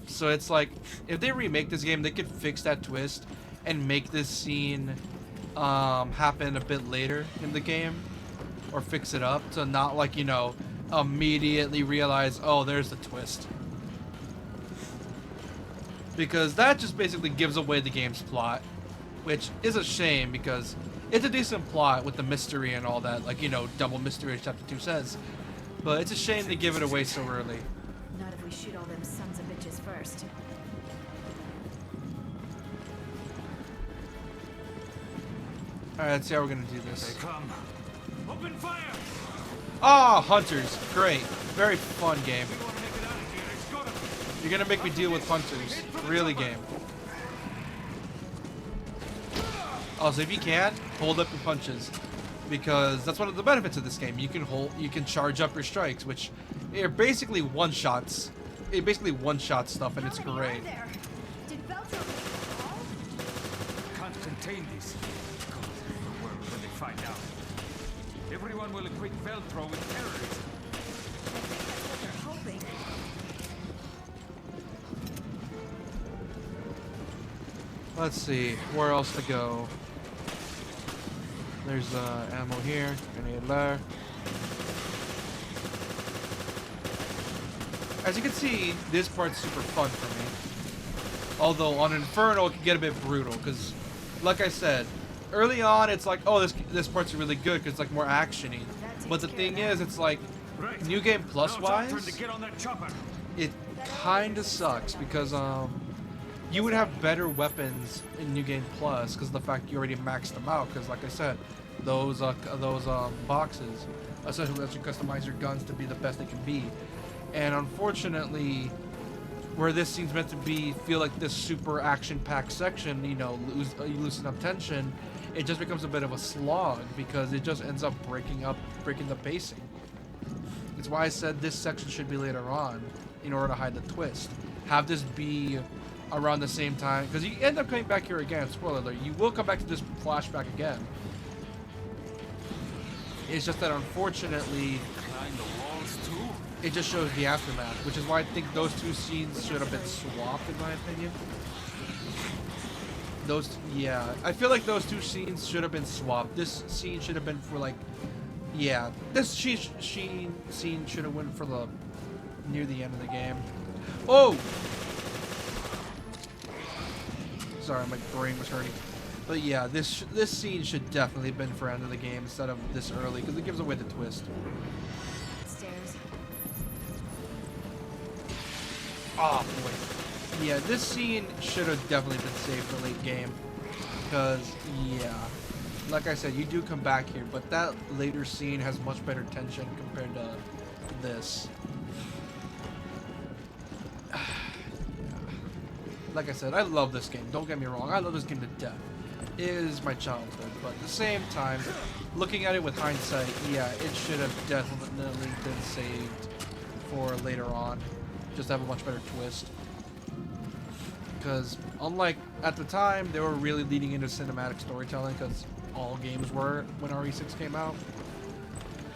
So it's like, if they remake this game, they could fix that twist and make this scene happen a bit later in the game, or fix it up to not, like, you know, immediately realize, oh, there's the twist. Because that just basically gives away the game's plot, which is a shame because it's a decent plot with the mystery and all that, like, you know, double mystery as Chapter 2 says. But it's a shame to give it away so early. Not if we shoot all them sons of bitches first. Alright, let's see how we're gonna do this. They come. Open fire! Ah, Hunters. Great. Very fun game. You're gonna make me deal with Hunters. Really game. Also, if you can, hold up your punches. Because that's one of the benefits of this game. You can charge up your strikes, which are basically one-shots. It basically one-shot stuff, and it's great. Can't contain these. God, the world when they find out. Everyone will equate Veltro with terrorism. They're hoping. Let's see, where else to go? There's ammo here, grenade there. As you can see, this part's super fun for me. Although on Inferno, it can get a bit brutal, because, like I said, early on, it's like, oh, this part's really good, because it's like more action-y. But the thing is, it's like, New Game Plus-wise, it kinda sucks, because, you would have better weapons in New Game Plus because of the fact you already maxed them out. Because, like I said, those boxes essentially let you customize your guns to be the best they can be. And unfortunately, where this scene's meant to be, feel like this super action-packed section, you know, loosen up tension, it just becomes a bit of a slog because it just ends up breaking the pacing. It's why I said this section should be later on in order to hide the twist. Have this be around the same time, because you end up coming back here again. Spoiler alert, you will come back to this flashback again. It's just that unfortunately it just shows the aftermath, which is why I think those two scenes should have been swapped, in my opinion. Yeah, I feel like those two scenes should have been swapped. This scene should have been for like, yeah, this scene should have went for the near the end of the game. Oh, sorry, my brain was hurting. But yeah, this scene should definitely have been for end of the game instead of this early, because it gives away the twist. Stairs. Oh boy. Yeah, this scene should have definitely been saved for late game. Because, yeah, like I said, you do come back here, but that later scene has much better tension compared to this. Yeah. Like I said, I love this game. Don't get me wrong. I love this game to death. It is my childhood, but at the same time, looking at it with hindsight, yeah, it should have definitely been saved for later on. Just to have a much better twist. Because unlike at the time, they were really leading into cinematic storytelling, because all games were when RE6 came out.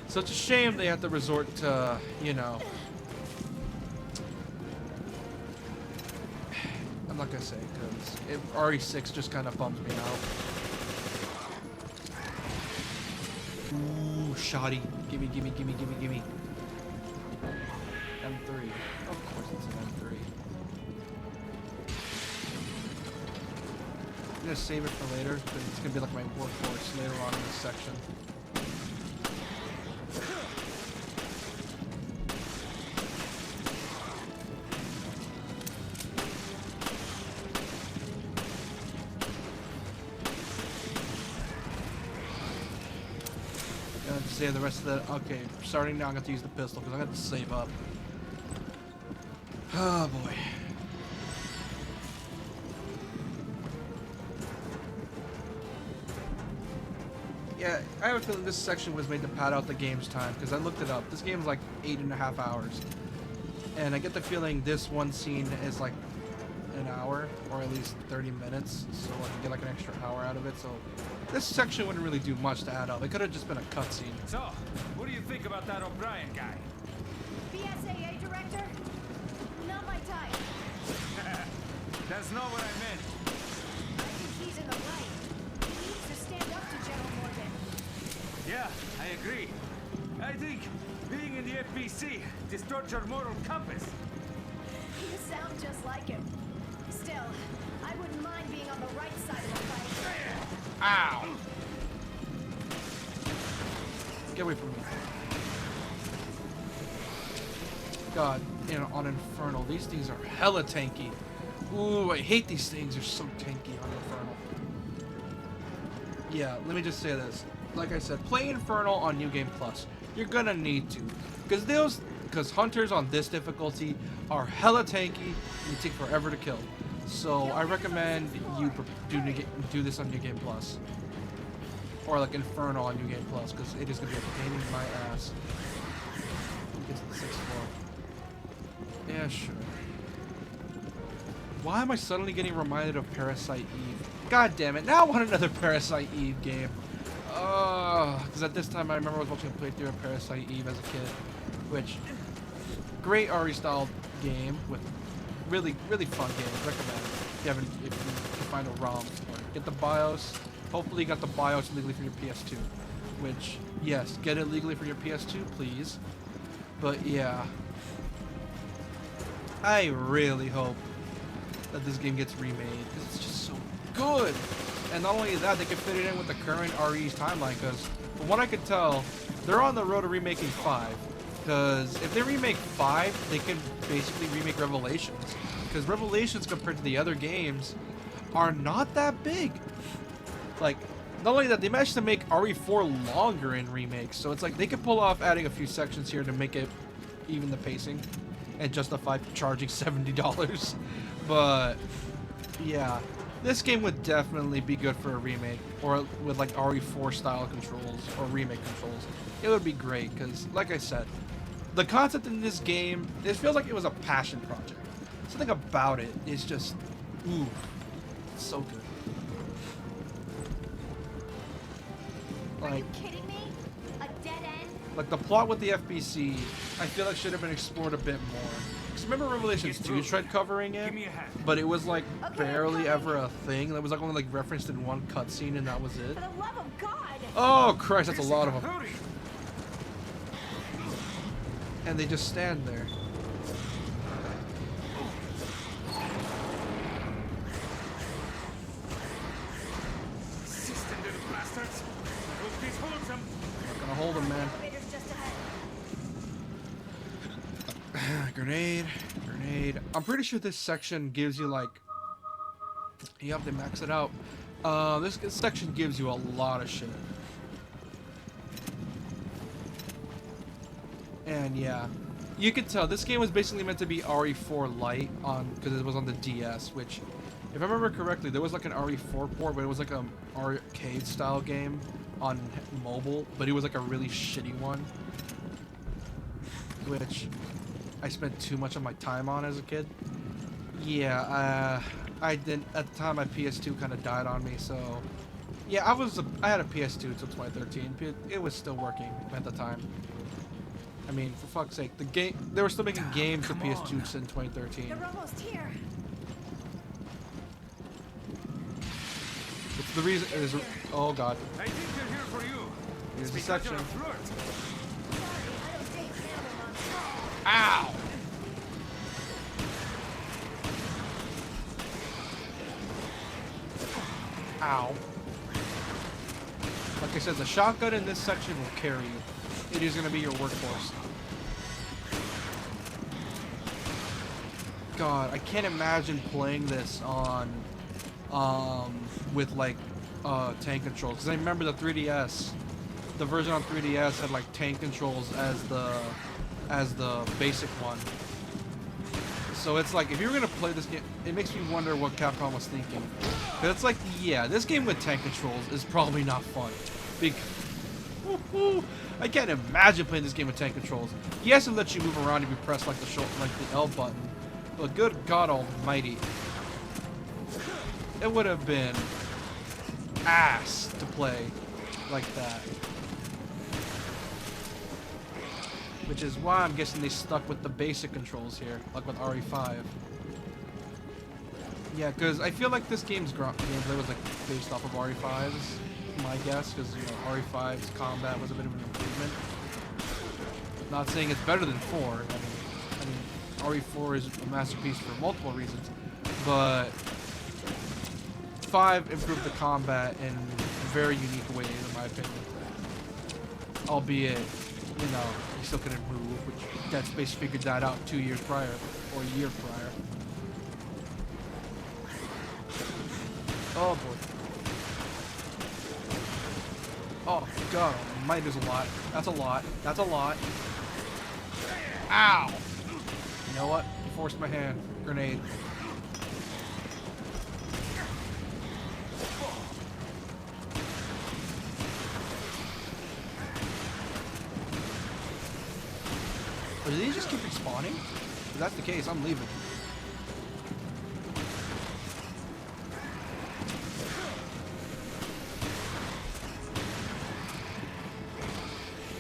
So it's a shame they had to resort to, you know, I'm not gonna say, because RE6 just kind of bums me out. Ooh, shoddy. Gimme, gimme, gimme, gimme, gimme. M3. Of course it's an M3. I'm gonna save it for later, because it's gonna be like my workhorse later on in this section. Save the rest of that. Okay, starting now, I'm going to use the pistol because I got to save up. Oh boy. Yeah, I have a feeling this section was made to pad out the game's time because I looked it up. This game is like 8.5 hours. And I get the feeling this one scene is like an hour or at least 30 minutes, so I can get like an extra hour out of it. So this section wouldn't really do much to add up. It could have just been a cutscene. So, what do you think about that O'Brien guy? BSAA director? Not my type. That's not what I meant. I think he's in the right. He needs to stand up to General Morgan. Yeah, I agree. I think being in the FBC distorts your moral compass. You sound just like him. Still, I wouldn't mind being on the right side of the fight. Ow! Get away from me. God, you know, on Infernal, these things are hella tanky. Ooh, I hate these things. They're so tanky on Infernal. Yeah, let me just say this. Like I said, play Infernal on New Game Plus. You're gonna need to. Because hunters on this difficulty are hella tanky and they take forever to kill. So I recommend you do this on New Game Plus. Or like Infernal on New Game Plus, because it is going to be a pain in my ass. Get to the 6th floor. Yeah, sure. Why am I suddenly getting reminded of Parasite Eve? God damn it, now I want another Parasite Eve game. Because at this time I remember I was watching a playthrough of Parasite Eve as a kid. Which, great RE style game with really, really fun game. Recommend if you can find a ROM for it. Get the BIOS. Hopefully you got the BIOS legally for your PS2. Which, yes, get it legally for your PS2, please. But yeah. I really hope that this game gets remade, because it's just so good. And not only that, they can fit it in with the current RE's timeline, because from what I could tell, they're on the road to remaking 5. Because if they remake 5, they can basically remake Revelations. Because Revelations, compared to the other games, are not that big. Like, not only that, they managed to make RE4 longer in remakes. So it's like they could pull off adding a few sections here to make it even the pacing and justify charging $70. But yeah, this game would definitely be good for a remake, or with like RE4 style controls or remake controls. It would be great because, like I said, the concept in this game, it feels like it was a passion project. Something about it is just, ooh, it's so good. Are you kidding me? A dead end? Like the plot with the FBC, I feel like should have been explored a bit more. Because remember Revelations 2 tried covering it, but it was like barely ever a thing. That was like only like referenced in one cutscene, and that was it. For the love of God! Oh Christ, that's a lot of them. And they just stand there. System little bastards. I hope this holds them. Not gonna hold him, man. Grenade, grenade. I'm pretty sure this section gives you like. Yep, they max it out. This section gives you a lot of shit. And yeah, you can tell this game was basically meant to be RE4 Lite on because it was on the DS. Which, if I remember correctly, there was like an RE4 port, but it was like a arcade style game on mobile, but it was like a really shitty one, which I spent too much of my time on as a kid. Yeah, I didn't at the time. My PS2 kind of died on me, so yeah, I had a PS2 until 2013. It was still working at the time. I mean, for fuck's sake, they were still making games for PS2 in 2013. They're almost here. It's the reason. Oh god. I think they're here for you. Here's the Because section. you're a flirt. Ow! Ow. Like I said, the shotgun in this section will carry you. It is going to be your workhorse. God, I can't imagine playing this on, with like, tank controls. Because I remember the 3DS, the version on 3DS had like tank controls as the basic one. So it's like, if you were going to play this game, it makes me wonder what Capcom was thinking. But it's like, yeah, this game with tank controls is probably not fun. I can't imagine playing this game with tank controls. Yes, it lets you move around if you press like the L button. But good God Almighty, it would have been ass to play like that. Which is why I'm guessing they stuck with the basic controls here, like with RE5. Yeah, because I feel like this gameplay was like based off of RE5's, my guess, because RE5's combat was a bit of an improvement. Not saying it's better than 4. I mean, RE4 is a masterpiece for multiple reasons, but 5 improved the combat in very unique ways, in my opinion. Albeit, you still couldn't move, which Dead Space figured that out 2 years prior, or a year prior. Oh boy. Oh god, might is a lot. That's a lot. That's a lot. Ow! You know what? You forced my hand. Grenade. Or do these just keep respawning? If that's the case, I'm leaving.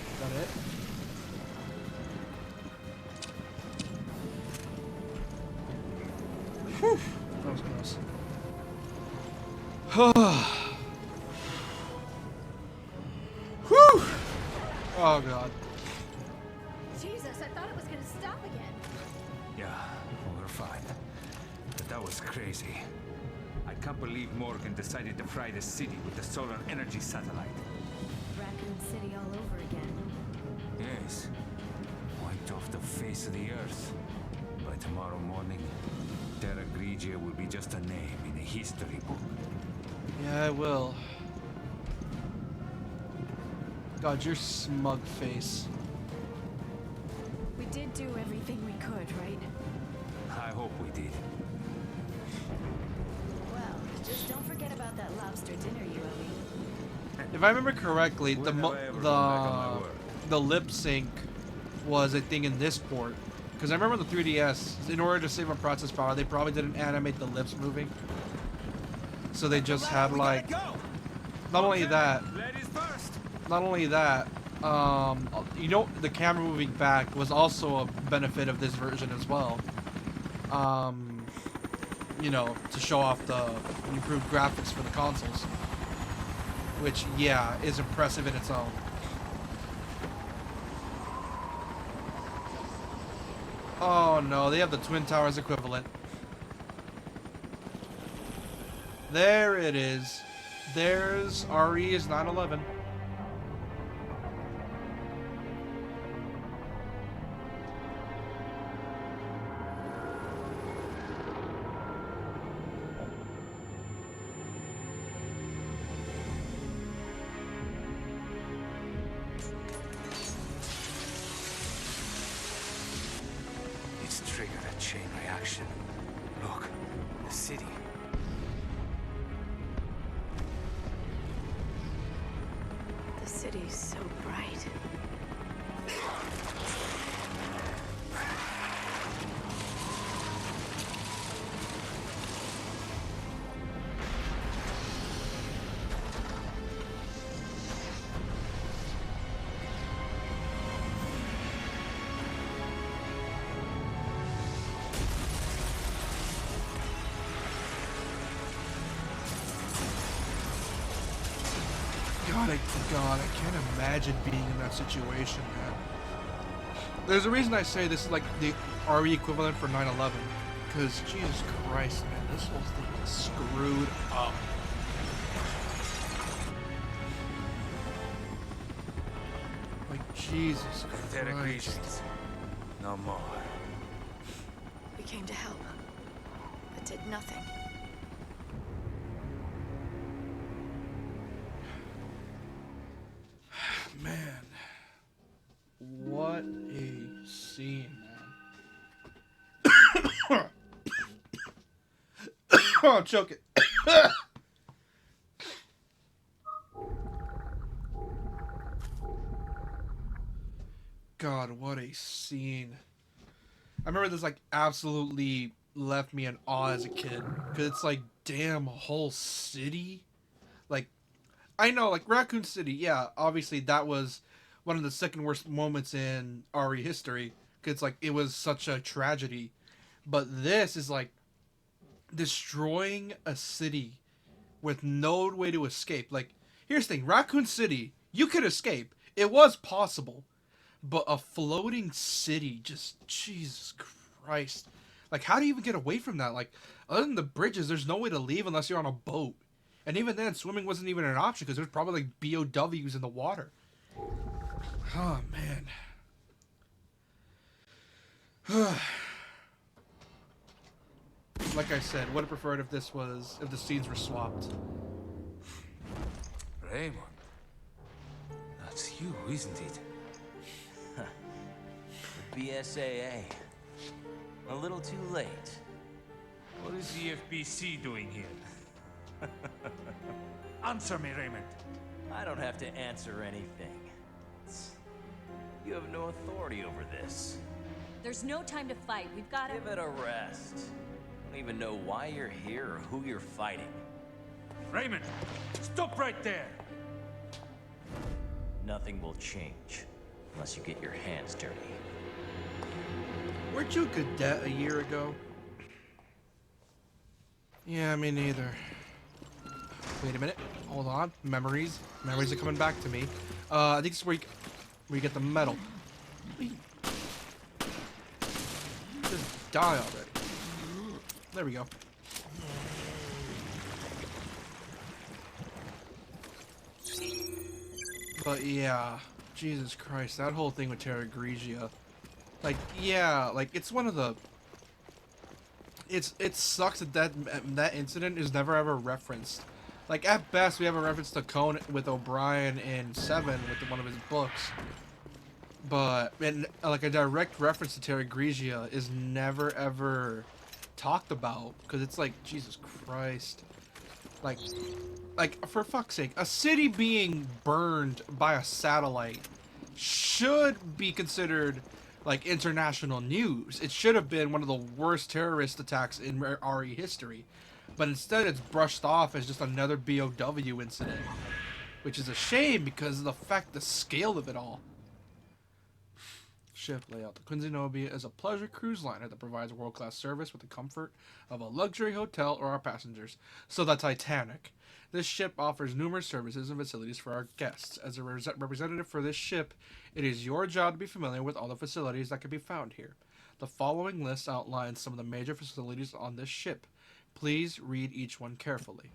Is that it? Whew. That was close. Whew. Oh god. Jesus, I thought it was gonna stop again. Yeah, we're fine. But that was crazy. I can't believe Morgan decided to fry the city with the solar energy satellite. Raccoon City all over again. Yes. Wiped off the face of the earth. By tomorrow morning, Terra Grigia will be just a name in a history book. Yeah, I will. God, your smug face. We did do everything we could, right? I hope we did. Well, just don't forget about that lobster dinner you owe me. If I remember correctly, the lip sync was a thing in this port. Because I remember the 3DS, in order to save on process power, they probably didn't animate the lips moving. So they just had like, not only that, You know, the camera moving back was also a benefit of this version as well. You know, to show off the improved graphics for the consoles. Which, yeah, is impressive in its own. Oh no, they have the Twin Towers equivalent. There it is. There's RE's 9/11. It's triggered a chain reaction. Look, the city. The city's so bright. God, I can't imagine being in that situation, man. There's a reason I say this is like the RE equivalent for 9/11. Because, Jesus Christ, man, this whole thing is screwed up. Like, Jesus Christ. No more. We came to help, but did nothing. Man, what a scene, man. Oh, choke it. God, what a scene. I remember this, like, absolutely left me in awe as a kid. Because it's like, damn, a whole city? Like, I know, like, Raccoon City, yeah, obviously that was one of the second worst moments in RE history. Because, like, it was such a tragedy. But this is, like, destroying a city with no way to escape. Like, here's the thing, Raccoon City, you could escape. It was possible. But a floating city, just, Jesus Christ. Like, how do you even get away from that? Like, other than the bridges, there's no way to leave unless you're on a boat. And even then, swimming wasn't even an option because there's probably like BOWs in the water. Oh, man. Like I said, would have preferred if the scenes were swapped. Raymond. That's you, isn't it? The BSAA. A little too late. What is the FBC doing here? Answer me, Raymond. I don't have to answer anything. You have no authority over this. There's no time to fight. We've got to... Give it a rest. I don't even know why you're here or who you're fighting. Raymond, stop right there. Nothing will change unless you get your hands dirty. Weren't you a cadet a year ago? Yeah, me neither. Wait a minute. Hold on. Memories. Memories are coming back to me. I think this is where you get the medal. Just die already. There we go. But yeah, Jesus Christ, that whole thing with Terra Grigia. Like, yeah, like, it's one of the... It sucks that incident is never ever referenced. Like, at best, we have a reference to Conan with O'Brien in 7 with one of his books. But, like, a direct reference to Terra Grigia is never ever talked about. Because it's like, Jesus Christ. Like, for fuck's sake, a city being burned by a satellite should be considered, like, international news. It should have been one of the worst terrorist attacks in RE history. But instead it's brushed off as just another BOW incident. which is a shame because of the scale of it all. Ship layout. The Queen Zenobia is a pleasure cruise liner that provides world-class service with the comfort of a luxury hotel or our passengers. So the Titanic. This ship offers numerous services and facilities for our guests. As a representative for this ship, it is your job to be familiar with all the facilities that can be found here. The following list outlines some of the major facilities on this ship. Please read each one carefully.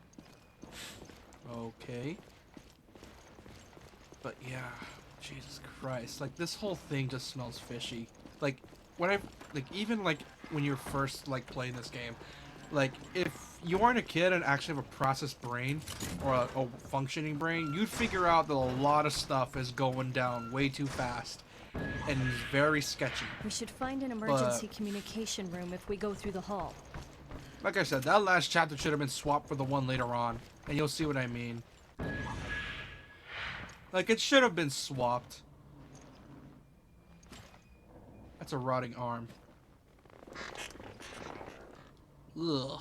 Okay. But yeah, Jesus Christ. Like, this whole thing just smells fishy. Like, even when you're first, like, playing this game, like, if you aren't a kid and actually have a processed brain, or a functioning brain, you'd figure out that a lot of stuff is going down way too fast. And is very sketchy. We should find an emergency communication room if we go through the hall. Like I said, that last chapter should have been swapped for the one later on. And you'll see what I mean. Like, it should have been swapped. That's a rotting arm. Ugh.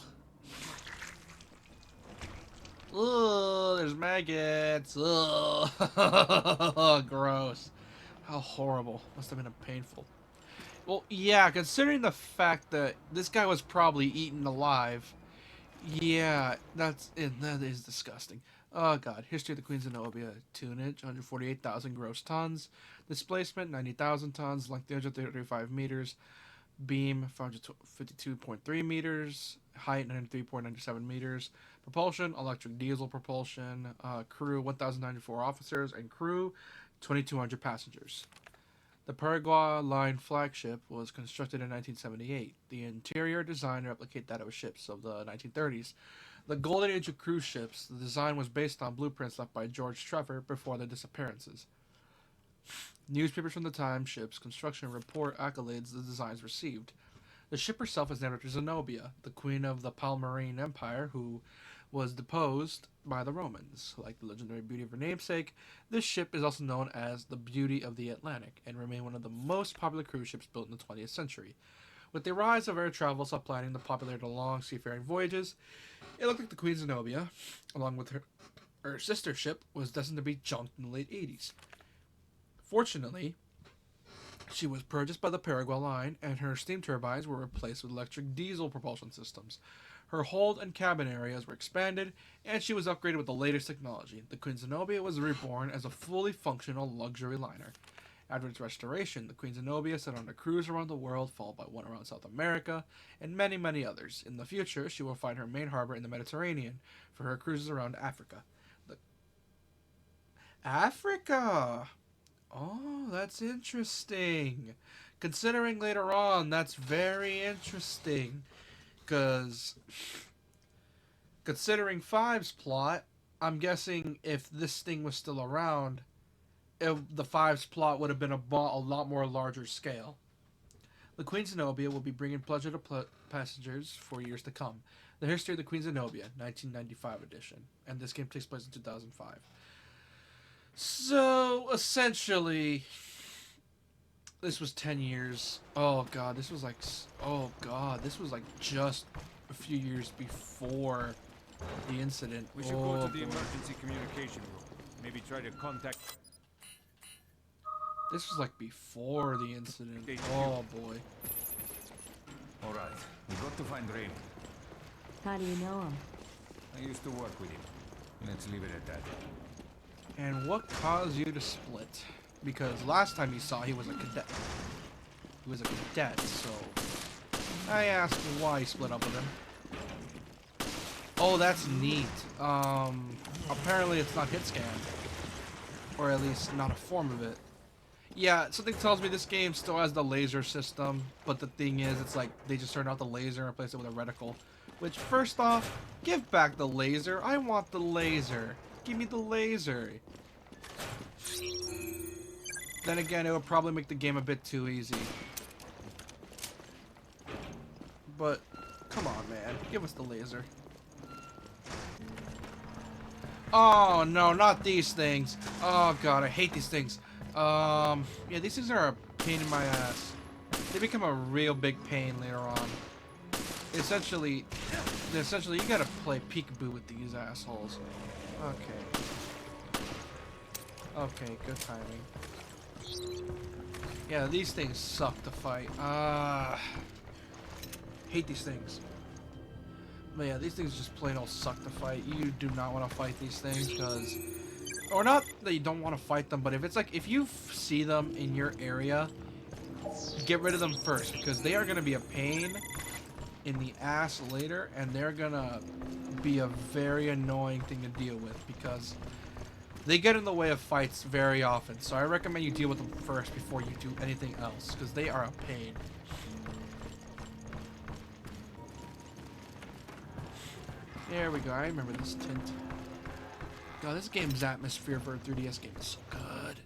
Ugh, there's maggots. Ugh. Gross. How horrible. Must have been painful. Well, yeah, considering the fact that this guy was probably eaten alive. Yeah, that is disgusting. Oh god. History of the Queen Zenobia. Tonnage, 148,000 gross tons. Displacement, 90,000 tons. Length, 335 meters. Beam, 552.3 meters. Height, 93.97 meters. Propulsion, electric diesel propulsion. Crew, 1,094 officers and crew, 2,200 passengers. The Paraguay Line flagship was constructed in 1978. The interior design replicated that of ships of the 1930s. The golden age of cruise ships, the design was based on blueprints left by George Trevor before their disappearances. Newspapers from the time ship's construction report accolades the designs received. The ship herself is named after Zenobia, the queen of the Palmyrene Empire, who was deposed by the Romans. Like the legendary beauty of her namesake, this ship is also known as the Beauty of the Atlantic and remained one of the most popular cruise ships built in the 20th century. With the rise of air travel supplanting the popularity of long seafaring voyages, it looked like the Queen Zenobia, along with her sister ship, was destined to be junked in the late 80s. Fortunately, she was purchased by the Paraguay Line, and her steam turbines were replaced with electric diesel propulsion systems. Her hold and cabin areas were expanded, and she was upgraded with the latest technology. The Queen Zenobia was reborn as a fully functional luxury liner. After its restoration, the Queen Zenobia set on a cruise around the world, followed by one around South America, and many, many others. In the future, she will find her main harbor in the Mediterranean for her cruises around Africa. Africa! Oh, that's interesting. Considering later on, that's very interesting. Because, considering 5's plot, I'm guessing if this thing was still around, the 5's plot would have been a lot more larger scale. The Queen Zenobia will be bringing pleasure to passengers for years to come. The History of the Queen Zenobia, 1995 edition. And this game takes place in 2005. So, essentially, this was 10 years. Oh god, this was like just a few years before the incident. We should go to the emergency communication room. Maybe try to contact... This was like before the incident. Oh boy. Alright, we got to find Raymond. How do you know him? I used to work with him. Let's leave it at that. And what caused you to split? Because last time you saw, he was a cadet. He was a cadet, so I asked why you split up with him. Oh, that's neat. Apparently it's not hit scan, or at least not a form of it. Yeah, something tells me this game still has the laser system, but the thing is, it's like they just turned out the laser and replaced it with a reticle. Which, first off, give back the laser. I want the laser. Give me the laser. Then again, it would probably make the game a bit too easy. But, come on, man. Give us the laser. Oh, no, not these things. Oh, God, I hate these things. Yeah, these things are a pain in my ass. They become a real big pain later on. Essentially, you gotta play peekaboo with these assholes. Okay. Okay, good timing. Yeah, these things suck to fight. Hate these things. But yeah, these things just plain old suck to fight. You do not want to fight these things because... Or not that you don't want to fight them, but if it's like, if you see them in your area, get rid of them first because they are going to be a pain in the ass later, and they're going to be a very annoying thing to deal with because they get in the way of fights very often. So I recommend you deal with them first before you do anything else because they are a pain. There we go. I remember this tint. God, this game's atmosphere for a 3DS game is so good.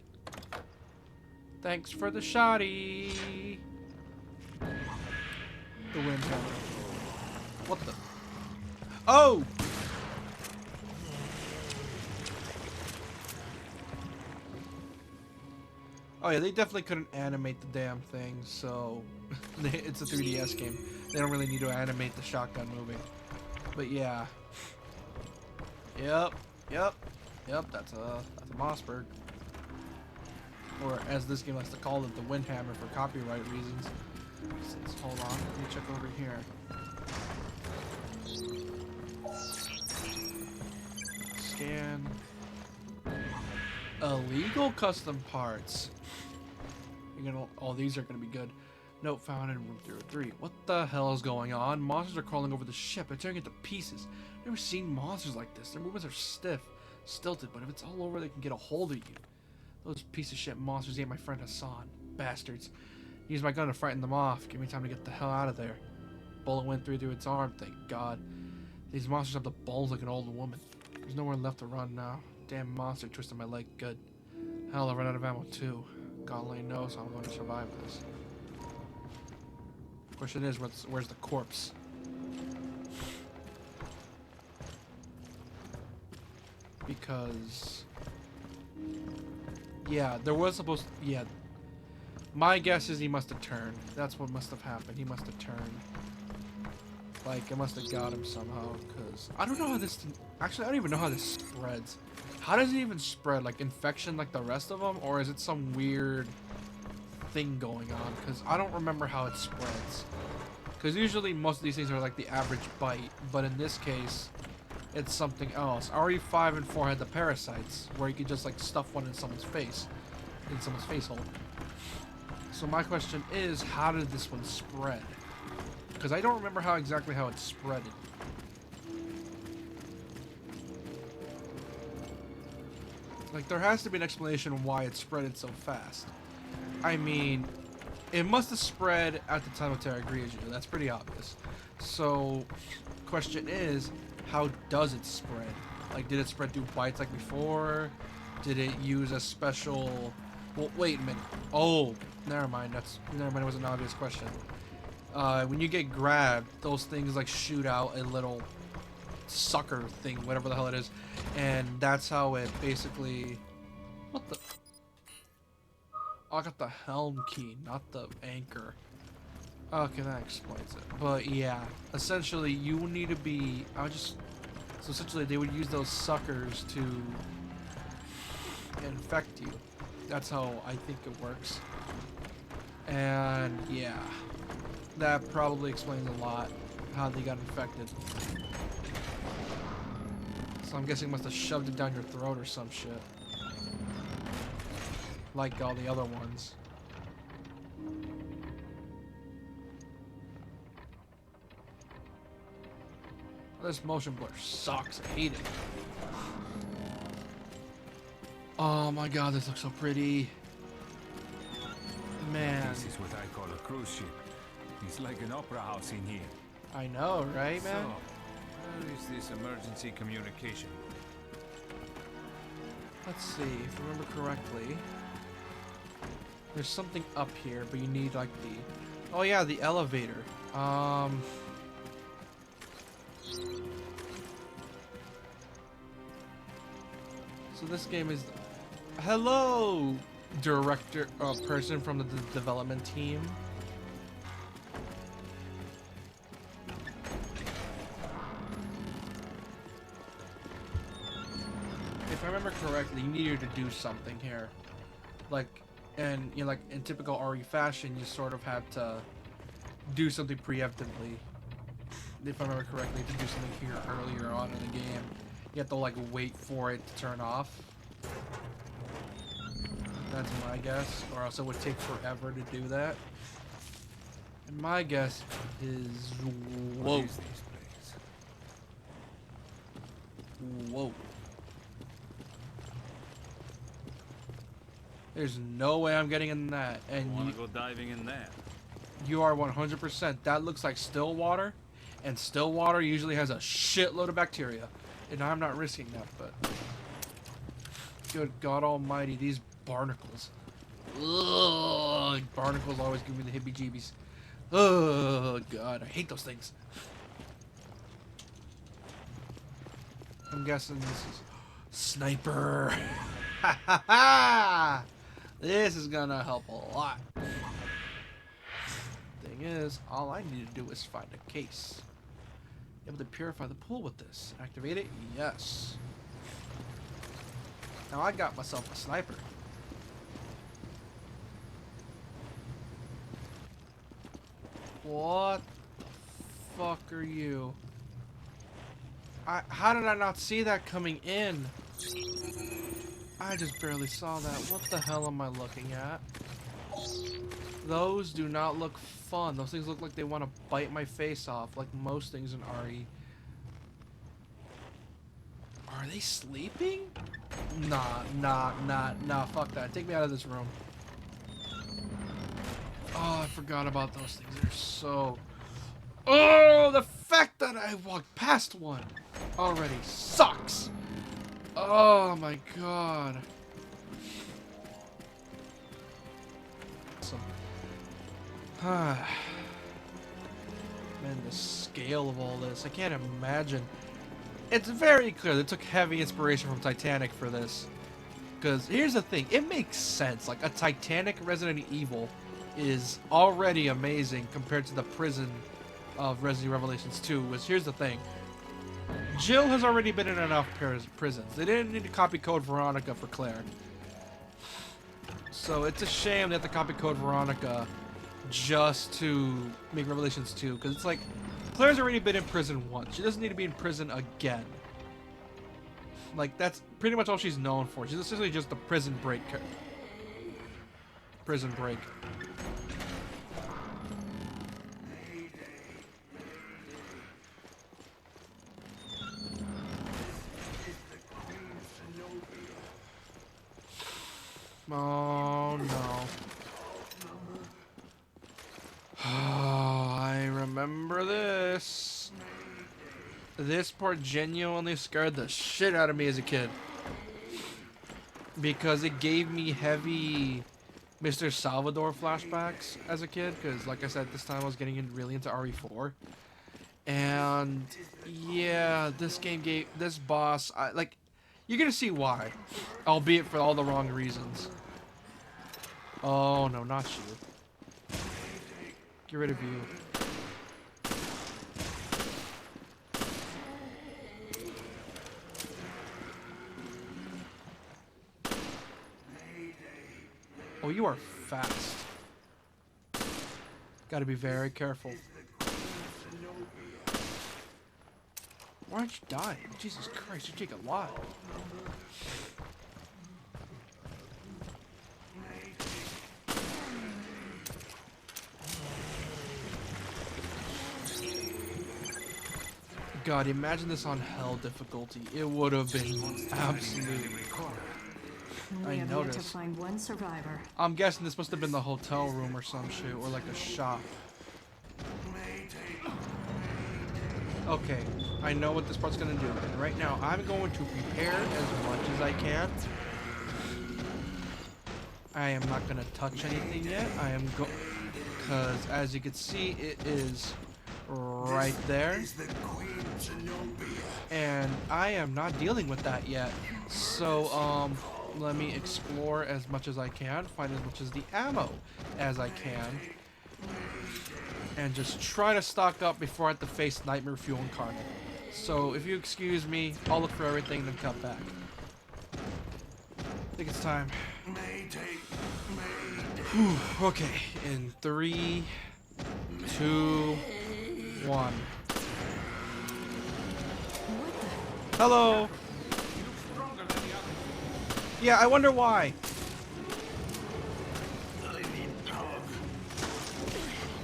Thanks for the shoddy. The wind hammer. What the? Oh! Oh yeah, they definitely couldn't animate the damn thing, so it's a 3DS game. They don't really need to animate the shotgun moving. But yeah. Yep, that's a Mossberg. Or as this game likes to call it, the Windhammer for copyright reasons. Hold on, let me check over here. Scan. Illegal custom parts. You're gonna, oh, these are gonna be good. Note found in room 303. What the hell is going on? Monsters are crawling over the ship. They're tearing it to pieces. I've never seen monsters like this. Their movements are stiff, stilted, but if it's all over, they can get a hold of you. Those piece of shit monsters ate my friend Hassan. Bastards. Use my gun to frighten them off. Give me time to get the hell out of there. Bullet went through its arm, thank God. These monsters have the bones like an old woman. There's nowhere left to run now. Damn monster twisted my leg good. Hell, I'll run out of ammo too. God only knows how I'm going to survive this. Question is, where's the corpse? Because... yeah, there was supposed to... yeah. My guess is he must have turned. That's what must have happened. He must have turned. Like, it must have got him somehow, because... I don't know how this... actually, I don't even know how this spreads. How does it even spread? Like, infection like the rest of them? Or is it some weird thing going on? Because I don't remember how it spreads. Because usually most of these things are like the average bite. But in this case, it's something else. RE5 and 4 had the parasites, where you could just like stuff one in someone's face. In someone's face hole. So my question is, how did this one spread? Because I don't remember how exactly how it spread. Like, there has to be an explanation why it spread so fast. I mean, it must have spread at the time of Terra Grigia. That's pretty obvious. So, question is, how does it spread? Like, did it spread through bites like before? Did it use a special... well, wait a minute. Oh, never mind. Never mind. It was an obvious question. When you get grabbed, those things like shoot out a little sucker thing, whatever the hell it is, and that's how it basically... what the... oh, I got the helm key, not the anchor. Okay, that explains it. But yeah, essentially you need to be... so essentially they would use those suckers to infect you. That's how I think it works. And yeah, that probably explains a lot how they got infected. So I'm guessing it must have shoved it down your throat or some shit. Like all the other ones. This motion blur sucks. I hate it. Oh my god, this looks so pretty. Man. This is what I call a cruise ship. It's like an opera house in here. I know, right, man? So, where is this emergency communication? Let's see, if I remember correctly. There's something up here, but you need like the... oh yeah, the elevator. So this game is... hello, director, person from the development team. If I remember correctly, They need you to do something here. Like, and you know, like in typical RE fashion, you sort of have to do something preemptively. If I remember correctly, to do something here earlier on in the game, you have to like wait for it to turn off. That's my guess, or else it would take forever to do that. And my guess is, whoa. Whoa. There's no way I'm getting in that. And Wanna go diving in there? You are 100%. That looks like still water, and still water usually has a shitload of bacteria. And I'm not risking that, but good God Almighty, these barnacles. Ugh, barnacles always give me the heebie-jeebies. Oh God, I hate those things. I'm guessing this is sniper. Ha ha ha! This is gonna help a lot. Thing is, all I need to do is find a case. Able to purify the pool with this. Activate it? Yes. Now I got myself a sniper. What the fuck are you? How did I not see that coming in? I just barely saw that. What the hell am I looking at? Those do not look fun. Those things look like they want to bite my face off, like most things in RE. Are they sleeping? Nah, fuck that. Take me out of this room. Oh, I forgot about those things. They're so... Oh, the fact that I walked past one already sucks. Oh my God. Man, the scale of all this, I can't imagine. It's very clear they took heavy inspiration from Titanic for this. Because here's the thing, it makes sense. Like, a Titanic Resident Evil is already amazing compared to the prison of Resident Evil Revelations 2. Which, here's the thing, Jill has already been in enough prisons. They didn't need to copy Code Veronica for Claire. So it's a shame they have to copy Code Veronica just to make Revelations 2. Because it's like, Claire's already been in prison once. She doesn't need to be in prison again. Like, that's pretty much all she's known for. She's essentially just the prison break. Prison break. Oh no. Oh, I remember this. This part genuinely scared the shit out of me as a kid. Because it gave me heavy Mr. Salvador flashbacks as a kid. Because, like I said, this time I was getting really into RE4. And, yeah, this game gave... This boss... like, you're gonna see why. Albeit for all the wrong reasons. Oh, no, not you. Get rid of you. Oh, you are fast. Gotta be very careful. Why aren't you dying? Jesus Christ, you take a lot. God, imagine this on hell difficulty. It would have been absolutely... We I have yet to noticed. find one survivor. I'm guessing this must have been the hotel room or some shit, or like a shop. Okay, I know what this part's gonna do. And right now, I'm going to prepare as much as I can. I am not gonna touch anything yet. I am because as you can see, it is right there. And I am not dealing with that yet. So, let me explore as much as I can, find as much as the ammo as I can, and just try to stock up before I have to face Nightmare Fuel and Carmen. So if you excuse me, I'll look for everything and then cut back. think it's time. Whew, okay, in 3, 2, 1. Hello. Yeah, I wonder why.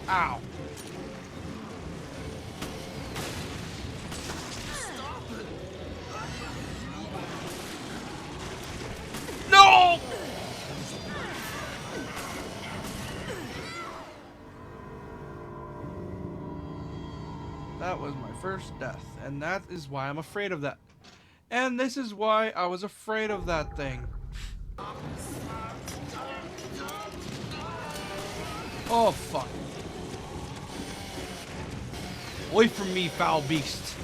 Ow. No! That was my first death, and that is why I'm afraid of that. And this is why I was afraid of that thing. Oh, fuck. Away from me, foul beast.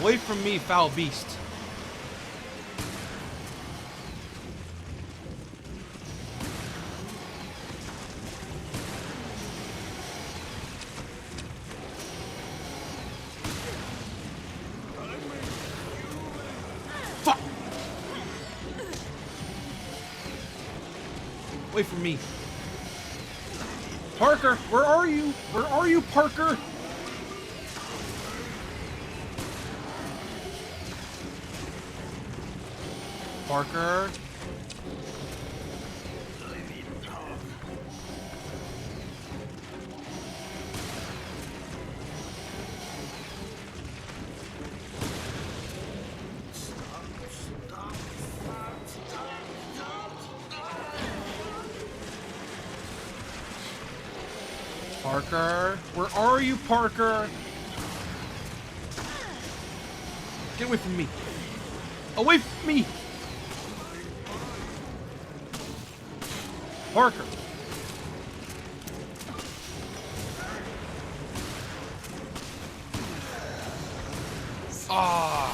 Away from me, foul beast. Fuck! Away from me. Parker, where are you? Where are you, Parker? Parker. Parker, where are you, Parker? Get away from me. Away from me. Parker. Ah,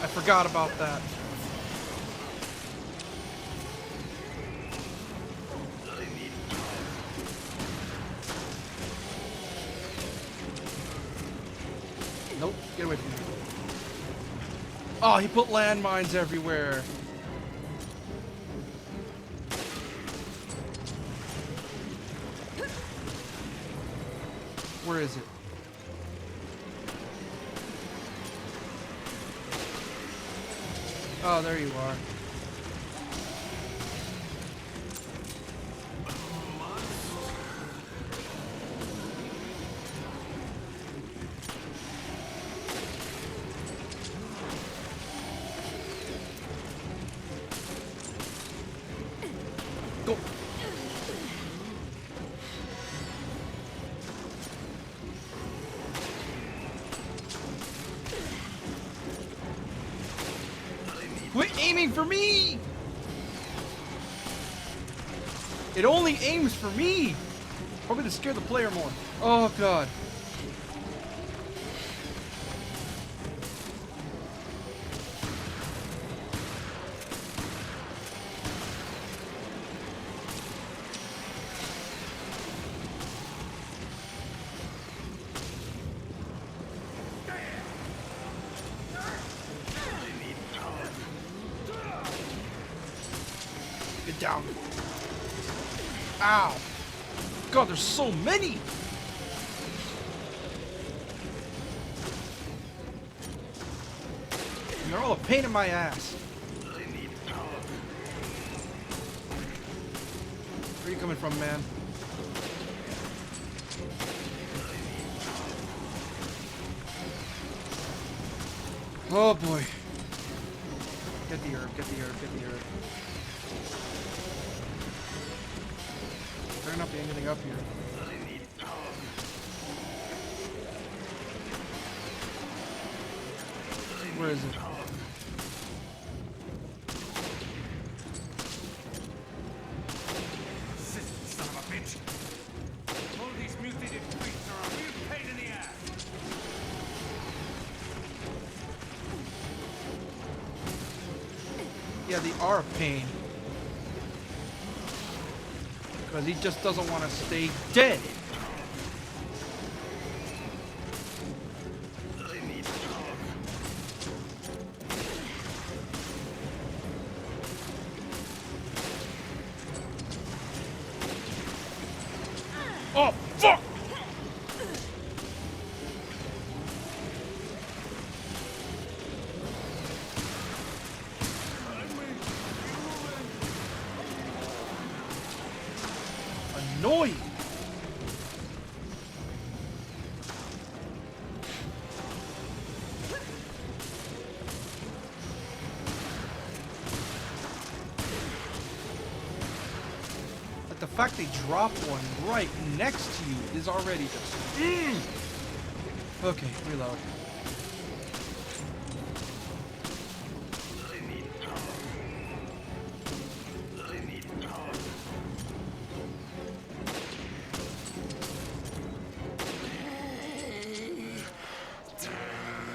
I forgot about that. Nope, get away from me. Oh, he put landmines everywhere. Where is it? Oh, there you are. Go. Quit aiming for me! It only aims for me! Probably to scare the player more. Oh god. Get down. Ow. God, there's so many. And they're all a pain in my ass. Where are you coming from, man? Oh boy. Get the herb, get the herb, get the herb. There not be anything up here. Where is it? Son of a bitch! All these mutated freaks are a real pain in the ass! Yeah, they are a pain. Because he just doesn't want to stay dead. Oh, fuck! Annoying! But the fact they drop one right next to you is already just... Okay, reload.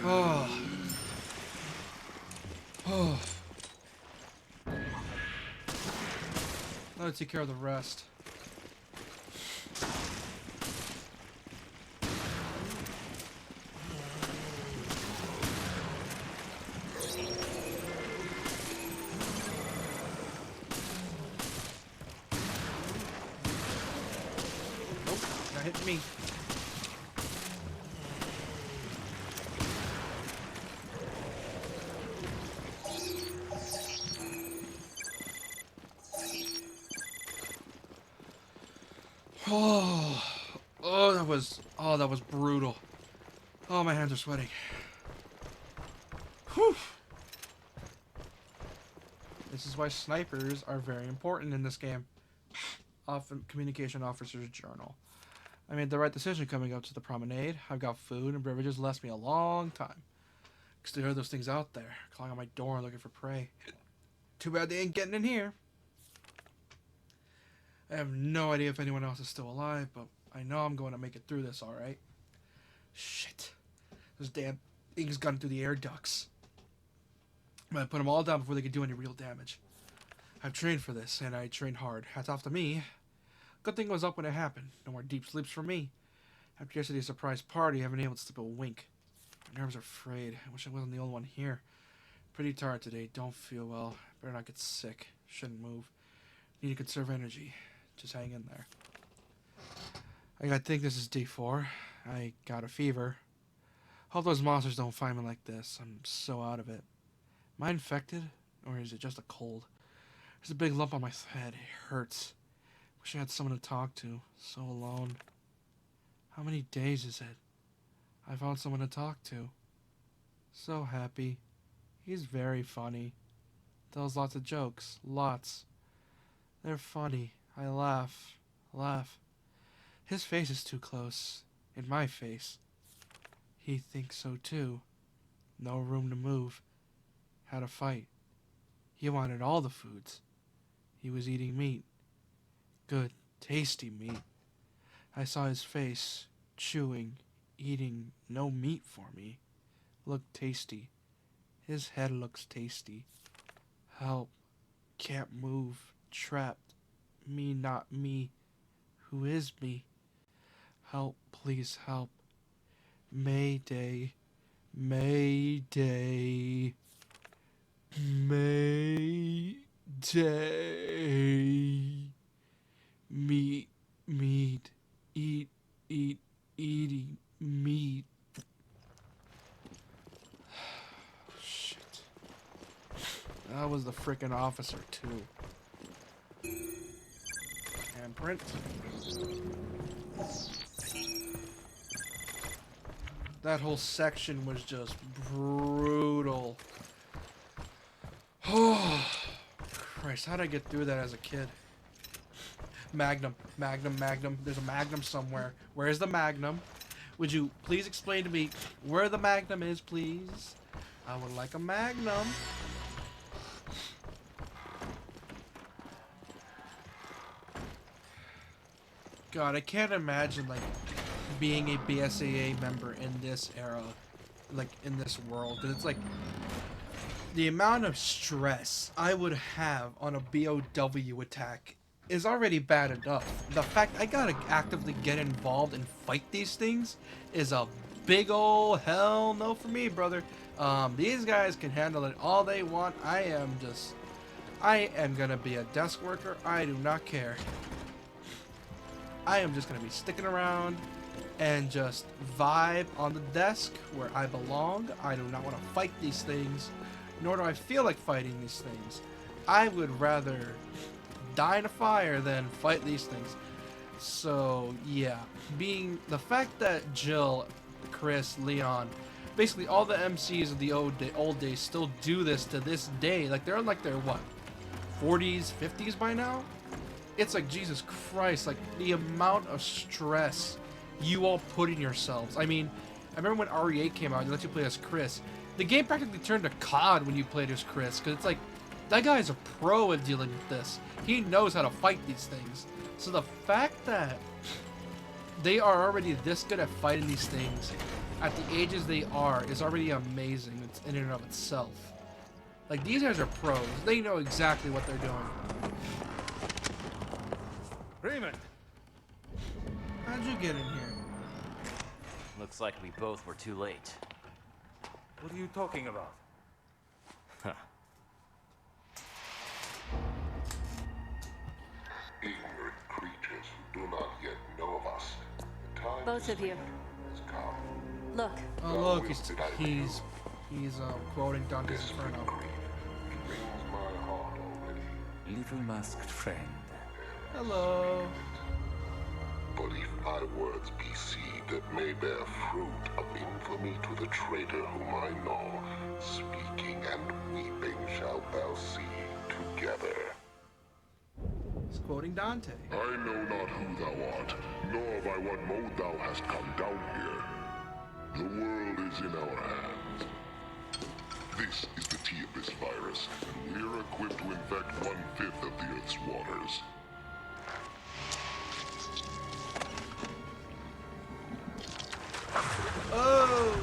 Oh. Oh. Now let's take care of the rest. Nope, not hitting me. That was brutal. Oh, my hands are sweating. Whew. This is why snipers are very important in this game. Communication officer's journal. I made the right decision coming up to the promenade. I've got food and beverages last me a long time. Still hear those things out there, calling on my door looking for prey. Too bad they ain't getting in here. I have no idea if anyone else is still alive, but I know I'm going to make it through this alright. Shit. Those damn things got through the air ducts. I'm going to put them all down before they can do any real damage. I've trained for this, and I trained hard. Hats off to me. Good thing I was up when it happened. No more deep sleeps for me. After yesterday's surprise party, I haven't been able to sleep a wink. My nerves are frayed. I wish I wasn't the only one here. Pretty tired today. Don't feel well. Better not get sick. Shouldn't move. Need to conserve energy. Just hang in there. I think this is day 4. I got a fever. Hope those monsters don't find me like this. I'm so out of it. Am I infected? Or is it just a cold? There's a big lump on my head. It hurts. Wish I had someone to talk to. So alone. How many days is it? I found someone to talk to. So happy. He's very funny. Tells lots of jokes. Lots. They're funny. I laugh. Laugh. His face is too close. In my face. He thinks so too. No room to move. Had a fight. He wanted all the foods. He was eating meat. Good, tasty meat. I saw his face, chewing, eating no meat for me. Looked tasty. His head looks tasty. Help. Can't move. Trapped. Me, not me. Who is me? Help, please help. Mayday. Mayday. Mayday. Meat, meat, eat, eating meat. Shit. That was the frickin' officer, too. Handprint. That whole section was just brutal. Oh, Christ, how did I get through that as a kid? Magnum, Magnum, Magnum. There's a Magnum somewhere. Where's the Magnum? Would you please explain to me where the Magnum is, please? I would like a Magnum. God, I can't imagine, like, being a BSAA member in this era. Like, in this world. 'Cause it's like... the amount of stress I would have on a BOW attack is already bad enough. The fact I gotta actively get involved and fight these things is a big ol' hell no for me, brother. These guys can handle it all they want. I am gonna be a desk worker. I do not care. I am just gonna be sticking around and just vibe on the desk where I belong. I do not want to fight these things, nor do I feel like fighting these things. I would rather die in a fire than fight these things. So yeah, being the fact that Jill, Chris, Leon, basically all the MCs of the old days still do this to this day. Like they're in like their what, 40s, 50s by now? It's like, Jesus Christ, like the amount of stress you all put in yourselves. I mean, I remember when RE8 came out, they let you play as Chris. The game practically turned to COD when you played as Chris, because it's like, that guy is a pro at dealing with this. He knows how to fight these things. So the fact that they are already this good at fighting these things at the ages they are is already amazing. It's in and of itself. Like, these guys are pros. They know exactly what they're doing. Raymond! How'd you get in here? Looks like we both were too late. What are you talking about? Huh. Ignorant creatures who do not yet know of us. The time Both of you. has come. Look. Oh look, he's quoting Dante's Inferno. Wrings my heart already. Little masked friend. Hello. But if my words be seed that may bear fruit of infamy to the traitor whom I know, speaking and weeping shall thou see together. He's quoting Dante. I know not who thou art, nor by what mode thou hast come down here. The world is in our hands. This is the T-Abyss virus, and we're equipped to infect 1/5 of the Earth's waters. Oh!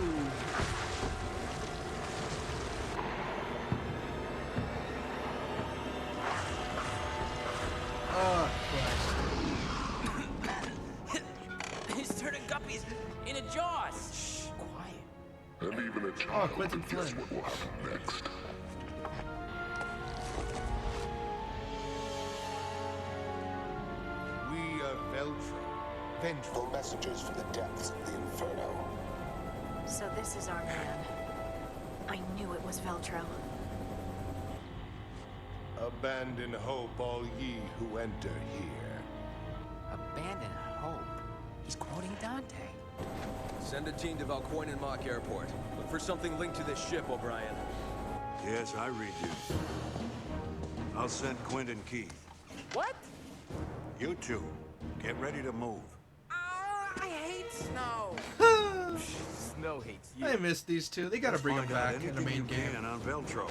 Oh, Christ. He's turning guppies into jaws. Shh, quiet. And even a child Quentin can guess Flynn. what will happen next. We are Veltro, vengeful messengers from the depths of the Inferno. So this is our man. I knew it was Veltro. Abandon hope, all ye who enter here. Abandon hope? He's quoting Dante. Send a team to Valcoin and Mock Airport. Look for something linked to this ship, O'Brien. Yes, I read you. I'll send Quentin Keith. What? You two, get ready to move. I hate snow. Snow hates you. I missed these two. They gotta bring them Find out back in the anything main you game. can on Veltro.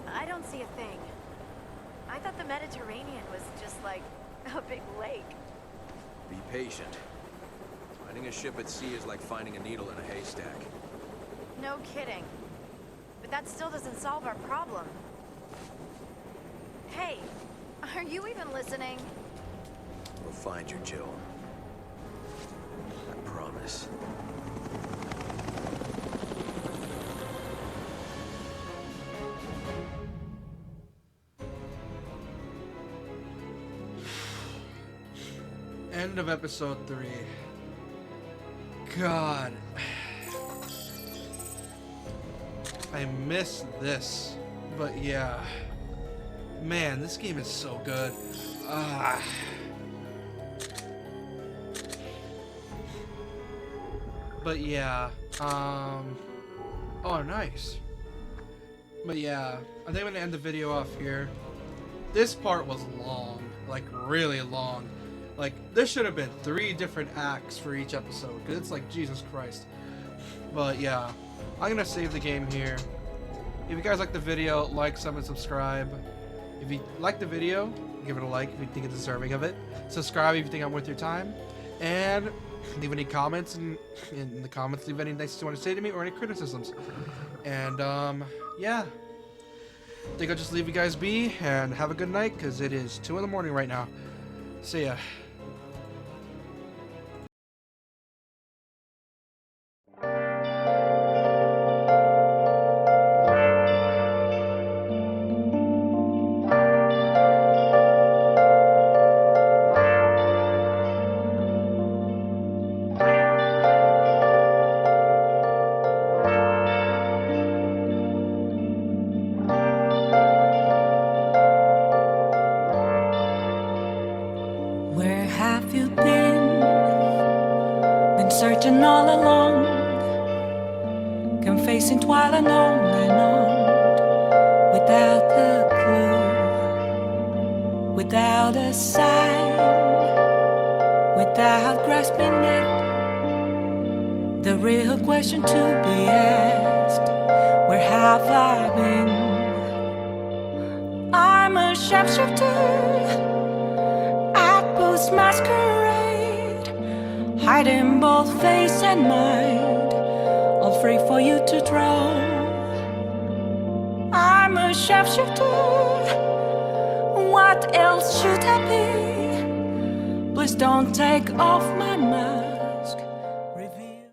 I don't see a thing. I thought the Mediterranean was just like a big lake. Be patient. Finding a ship at sea is like finding a needle in a haystack. No kidding. But that still doesn't solve our problem. Hey, are you even listening? We'll find you, Jill. I promise. End of episode 3. God. I miss this. But yeah. Man, this game is so good. But yeah. Oh, nice. But yeah. I think I'm gonna end the video off here. This part was long. Like, really long. Like, this should have been 3 different acts for each episode, because it's like, Jesus Christ. But yeah, I'm gonna save the game here. If you guys like the video, like, sub, and subscribe. If you like the video, give it a like if you think it's deserving of it. Subscribe if you think I'm worth your time. And leave any comments in the comments. Leave any nice things you want to say to me or any criticisms. And yeah. I think I'll just leave you guys be and have a good night because it is 2 in the morning right now. See ya. Where have you been? Been searching all along, confessing while and on, without a clue, without a sign, without grasping it. The real question to be asked: where have I been? I'm a sharpshooter. Masquerade, hiding both face and mind, all free for you to draw. I'm a sharpshooter. What else should I be? Please don't take off my mind.